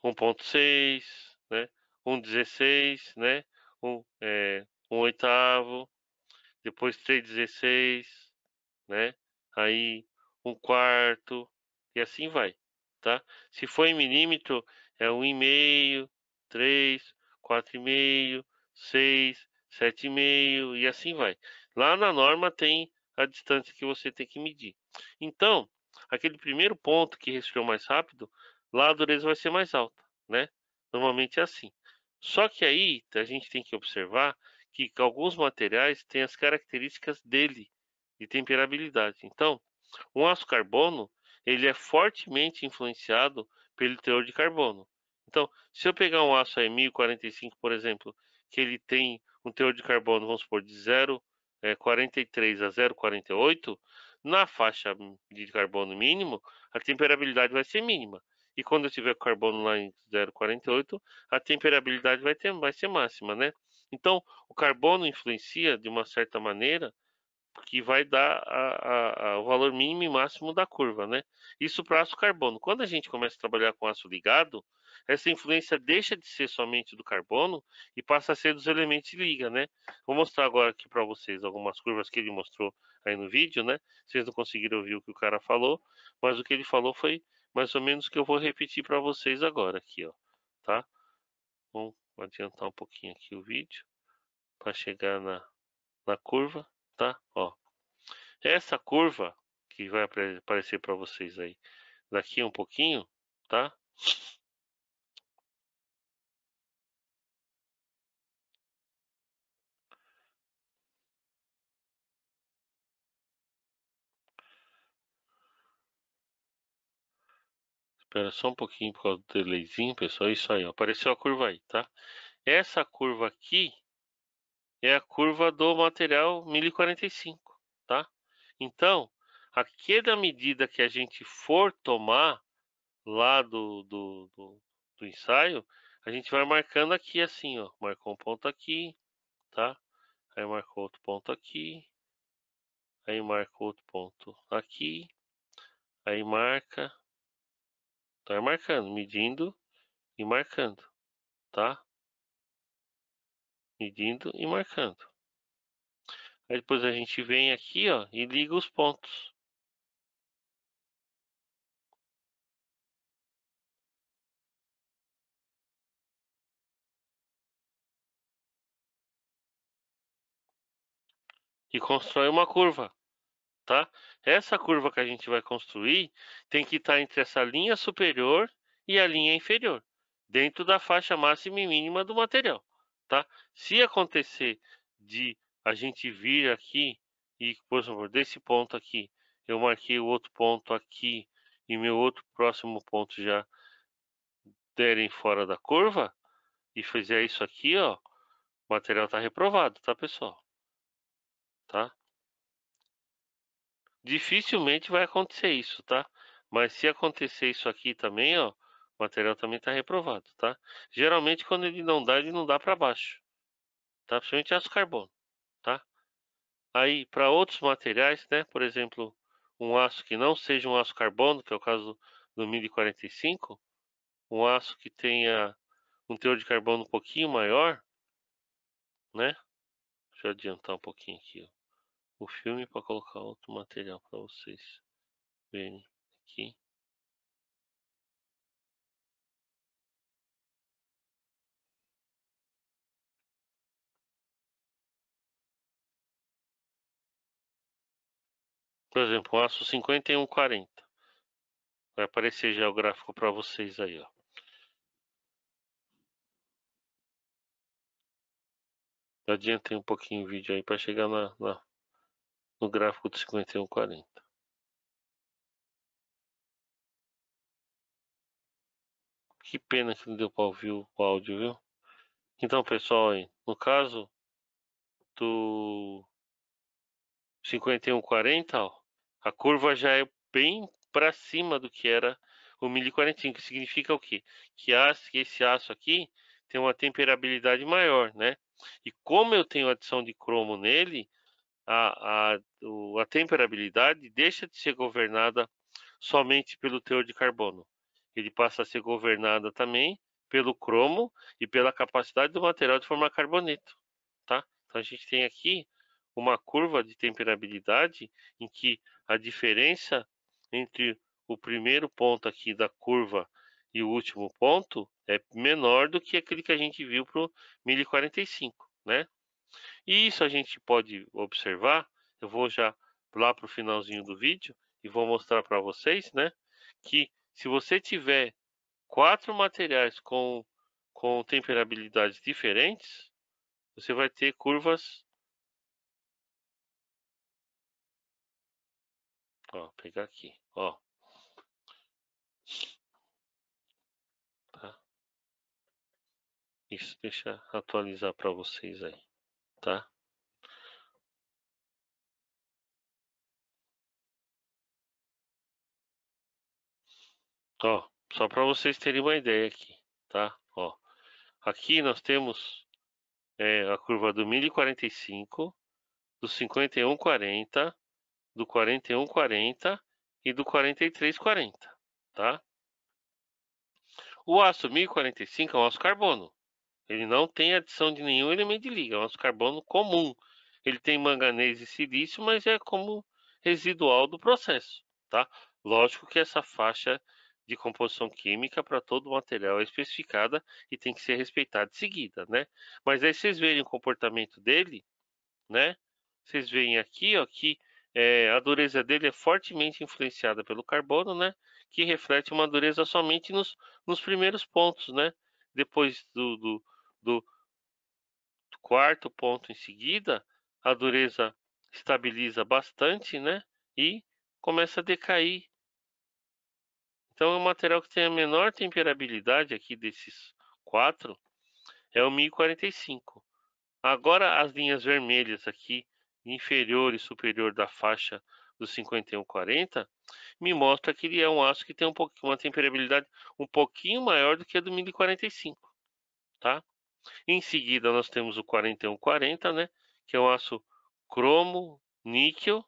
[SPEAKER 1] 1,6, né? 1,16, né? Um oitavo, depois 3,16, né? Aí 1/4 e assim vai, tá? Se for em milímetro, é 1,5, 3, 4,5, 6, 7,5 e assim vai. Lá na norma tem a distância que você tem que medir. Então, aquele primeiro ponto que resfriou mais rápido, lá a dureza vai ser mais alta, né? Normalmente é assim. Só que aí a gente tem que observar que alguns materiais têm as características dele de temperabilidade. Então, um aço carbono, ele é fortemente influenciado pelo teor de carbono. Então, se eu pegar um aço aí 1045, por exemplo, que ele tem um teor de carbono, vamos supor, de 0,43 a 0,48, na faixa de carbono mínimo, a temperabilidade vai ser mínima. E quando eu tiver carbono lá em 0,48, a temperabilidade vai ser máxima, né? Então, o carbono influencia de uma certa maneira que vai dar o valor mínimo e máximo da curva, né? Isso para aço carbono. Quando a gente começa a trabalhar com aço ligado, essa influência deixa de ser somente do carbono e passa a ser dos elementos de liga, né? Vou mostrar agora aqui para vocês algumas curvas que ele mostrou aí no vídeo, né? Vocês não conseguiram ouvir o que o cara falou, mas o que ele falou foi mais ou menos o que eu vou repetir para vocês agora aqui, ó, tá? Vamos adiantar um pouquinho aqui o vídeo para chegar na curva, tá? Ó, essa curva que vai aparecer para vocês aí daqui um pouquinho, tá? Espera só um pouquinho por causa do delayzinho, pessoal. Isso aí, ó, apareceu a curva aí, tá? Essa curva aqui é a curva do material 1045, tá? Então, aquela medida que a gente for tomar lá do ensaio, a gente vai marcando aqui assim, ó. Marcou um ponto aqui, tá? Aí marcou outro ponto aqui. Aí marca outro ponto aqui. Aí marca. Tá marcando, medindo e marcando, tá? Medindo e marcando. Aí depois a gente vem aqui, ó, e liga os pontos. E constrói uma curva, tá? Essa curva que a gente vai construir tem que estar entre essa linha superior e a linha inferior, dentro da faixa máxima e mínima do material, tá? Se acontecer de a gente vir aqui e, por favor, desse ponto aqui, eu marquei o outro ponto aqui e meu outro próximo ponto já derem fora da curva e fizer isso aqui, ó, o material tá reprovado, tá, pessoal? Tá? Dificilmente vai acontecer isso, tá? Mas se acontecer isso aqui também, ó, o material também tá reprovado, tá? Geralmente quando ele não dá para baixo, tá? Principalmente aço carbono, tá? Aí para outros materiais, né? Por exemplo, um aço que não seja um aço carbono, que é o caso do 1045, um aço que tenha um teor de carbono um pouquinho maior, né? Deixa eu adiantar um pouquinho aqui, ó, o filme para colocar outro material para vocês verem aqui. Por exemplo, o aço 5140. Vai aparecer já o gráfico para vocês aí, ó. Eu adiantei um pouquinho o vídeo aí para chegar no gráfico do 5140. Que pena que não deu para ouvir o áudio, viu? Então, pessoal, aí, no caso do 5140, ó, a curva já é bem para cima do que era o 1045, que significa o quê? Que esse aço aqui tem uma temperabilidade maior, né? E como eu tenho adição de cromo nele, a temperabilidade deixa de ser governada somente pelo teor de carbono. Ele passa a ser governada também pelo cromo e pela capacidade do material de formar carboneto, tá? Então a gente tem aqui uma curva de temperabilidade em que a diferença entre o primeiro ponto aqui da curva e o último ponto é menor do que aquele que a gente viu para o 1045, né? E isso a gente pode observar. Eu vou já lá para o finalzinho do vídeo e vou mostrar para vocês, né, que se você tiver 4 materiais com temperabilidades diferentes, você vai ter curvas. Ó, pegar aqui, ó. Tá? Isso, deixa eu atualizar para vocês aí, tá? Ó, só para vocês terem uma ideia aqui, tá? Ó, aqui nós temos a curva do 1045, do 5140, do 4140 e do 4340, tá? O aço 1045 é um aço carbono. Ele não tem adição de nenhum elemento de liga, é um aço carbono comum. Ele tem manganês e silício, mas é como residual do processo, tá? Lógico que essa faixa de composição química para todo o material é especificada e tem que ser respeitada e seguida, né? Mas aí vocês verem o comportamento dele, né? Vocês veem aqui, ó, que a dureza dele é fortemente influenciada pelo carbono, né? Que reflete uma dureza somente nos primeiros pontos, né? Depois do quarto ponto em seguida, a dureza estabiliza bastante, né? E começa a decair. Então, é um material que tem a menor temperabilidade aqui desses quatro, é o 1045. Agora, as linhas vermelhas aqui, inferior e superior da faixa do 5140, me mostra que ele é um aço que tem uma temperabilidade um pouquinho maior do que a do 1045, tá? Em seguida, nós temos o 4140, né? Que é um aço cromo níquel,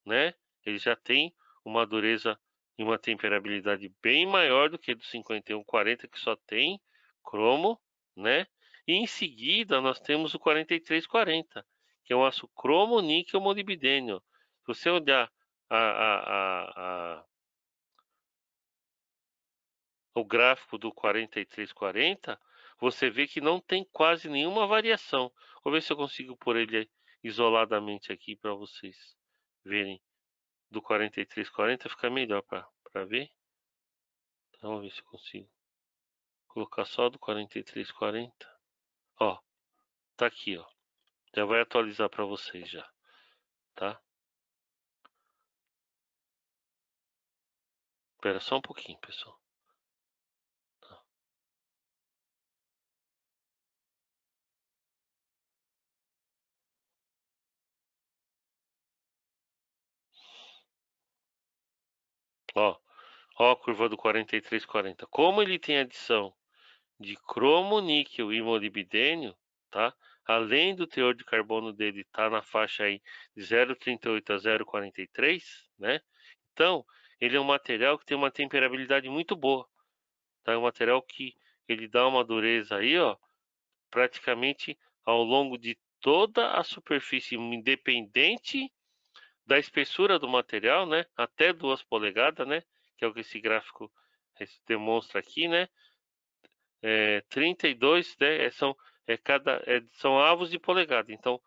[SPEAKER 1] né? Ele já tem uma dureza e uma temperabilidade bem maior do que do 5140, que só tem cromo, né? E em seguida, nós temos o 4340, que é um aço cromo níquel molibdênio. Se você olhar o gráfico do 4340, você vê que não tem quase nenhuma variação. Vou ver se eu consigo pôr ele isoladamente aqui para vocês verem. Do 4340 fica melhor para ver. Então, vamos ver se eu consigo colocar só do 4340. Ó, tá aqui, ó. Já vai atualizar para vocês já, tá? Espera só um pouquinho, pessoal. Ó, ó a curva do 4340. Como ele tem adição de cromo, níquel e molibdênio, tá? Além do teor de carbono dele estar na faixa aí de 0,38 a 0,43, né? Então, ele é um material que tem uma temperabilidade muito boa, tá? É um material que ele dá uma dureza aí, ó, praticamente ao longo de toda a superfície, independente da espessura do material, né? Até 2 polegadas, né? Que é o que esse gráfico demonstra aqui, né? 32, né, são avos de polegada. Então,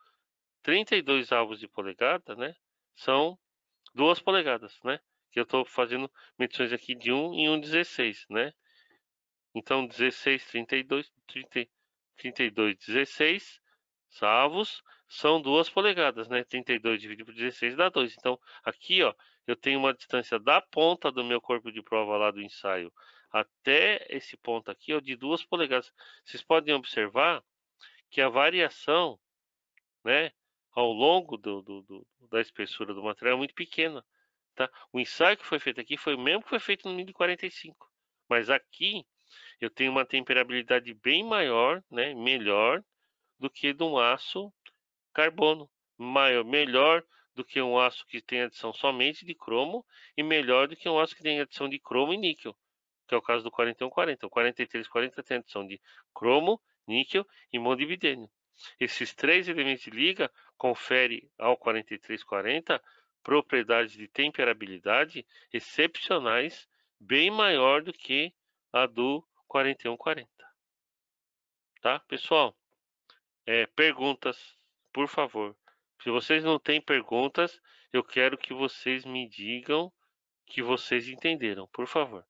[SPEAKER 1] 32 avos de polegada, né, são 2 polegadas, né? Que eu estou fazendo medições aqui de 1 em 1,16, né? Então, 16, 32, 32, 16 avos são 2 polegadas, né? 32 dividido por 16 dá 2. Então, aqui, ó, eu tenho uma distância da ponta do meu corpo de prova lá do ensaio até esse ponto aqui, ó, de 2 polegadas. Vocês podem observar que a variação, né, ao longo da espessura do material é muito pequena, tá? O ensaio que foi feito aqui foi o mesmo que foi feito no 1045, mas aqui eu tenho uma temperabilidade bem maior, né, melhor do que de um aço carbono, melhor do que um aço que tem adição somente de cromo e melhor do que um aço que tem adição de cromo e níquel, que é o caso do 4140. O 4340 tem adição de cromo, níquel e molibdênio. Esses três elementos de liga conferem ao 4340 propriedades de temperabilidade excepcionais, bem maior do que a do 4140. Tá, pessoal? Perguntas, por favor. Se vocês não têm perguntas, eu quero que vocês me digam que vocês entenderam, por favor.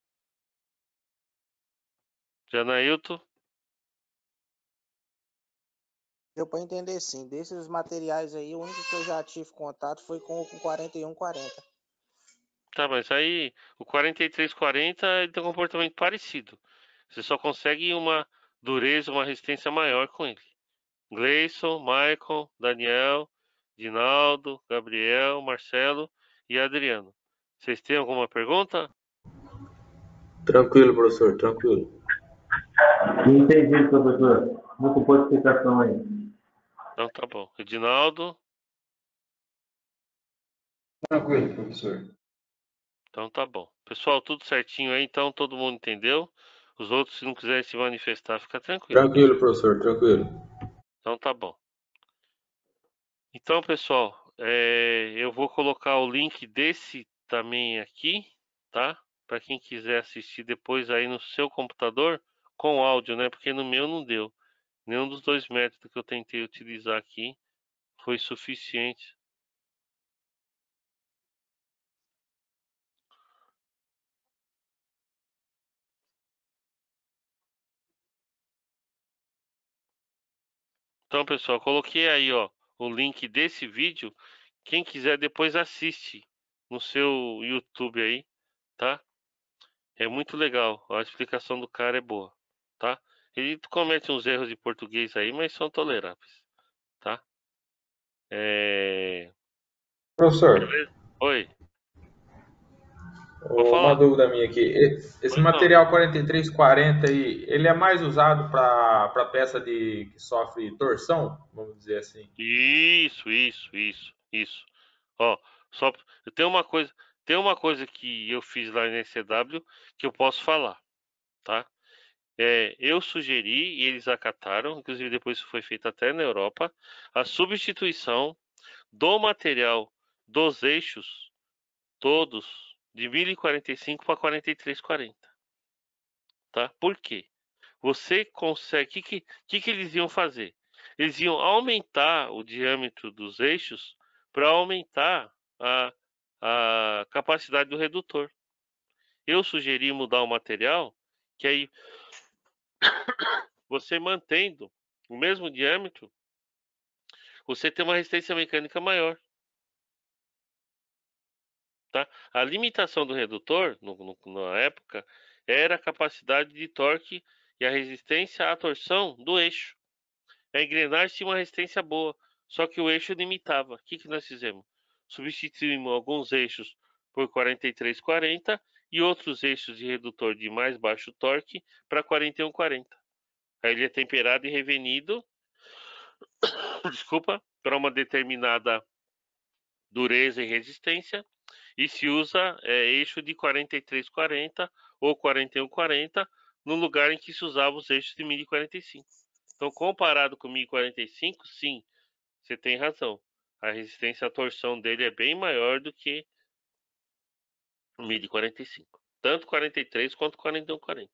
[SPEAKER 1] Janailton?
[SPEAKER 3] Deu para entender sim. Desses materiais aí, o único que eu já tive contato foi com o 4140.
[SPEAKER 1] Tá, mas aí o 4340 ele tem um comportamento parecido. Você só consegue uma dureza, uma resistência maior com ele. Gleison, Michael, Daniel, Dinaldo, Gabriel, Marcelo e Adriano. Vocês têm alguma pergunta?
[SPEAKER 7] Tranquilo, professor, tranquilo.
[SPEAKER 4] Entendi, professor. Muito boa explicação aí.
[SPEAKER 1] Então tá bom. Edinaldo?
[SPEAKER 7] Tranquilo, professor.
[SPEAKER 1] Então tá bom. Pessoal, tudo certinho aí, então todo mundo entendeu? Os outros, se não quiserem se manifestar, fica tranquilo.
[SPEAKER 7] Tranquilo, professor, tranquilo.
[SPEAKER 1] Então tá bom. Então, pessoal, eu vou colocar o link desse também aqui, tá? Para quem quiser assistir depois aí no seu computador com áudio, né? Porque no meu não deu. Nenhum dos dois métodos que eu tentei utilizar aqui foi suficiente. Então, pessoal, coloquei aí, ó, o link desse vídeo. Quem quiser depois assiste no seu YouTube aí, tá? É muito legal. A explicação do cara é boa, tá? Ele comete uns erros de português aí, mas são toleráveis, tá?
[SPEAKER 7] Professor,
[SPEAKER 1] Beleza? Oi, vou
[SPEAKER 7] uma
[SPEAKER 1] falar.
[SPEAKER 7] dúvida minha aqui. Esse
[SPEAKER 1] Pois não.
[SPEAKER 7] material 4340 aí, ele é mais usado para peça que sofre torção, vamos dizer assim?
[SPEAKER 1] Isso. Ó, só tem uma coisa que eu fiz lá na NCW que eu posso falar, tá? Eu sugeri e eles acataram, inclusive depois isso foi feito até na Europa, a substituição do material dos eixos todos de 1045 para 4340, tá? Por quê? Você consegue, que eles iam fazer? Eles iam aumentar o diâmetro dos eixos para aumentar a, a capacidade do redutor. Eu sugeri mudar o material, que aí você mantendo o mesmo diâmetro, você tem uma resistência mecânica maior, tá? A limitação do redutor, na época, era a capacidade de torque e a resistência à torção do eixo. A engrenagem tinha uma resistência boa, só que o eixo limitava. O que nós fizemos? Substituímos alguns eixos por 4340 e outros eixos de redutor de mais baixo torque para 4140. Aí ele é temperado e revenido, desculpa, para uma determinada dureza e resistência, e se usa eixo de 4340 ou 4140 no lugar em que se usava os eixos de 1045. Então, comparado com 1045, sim, você tem razão. A resistência à torção dele é bem maior do que o 1045. Tanto 43 quanto 4140.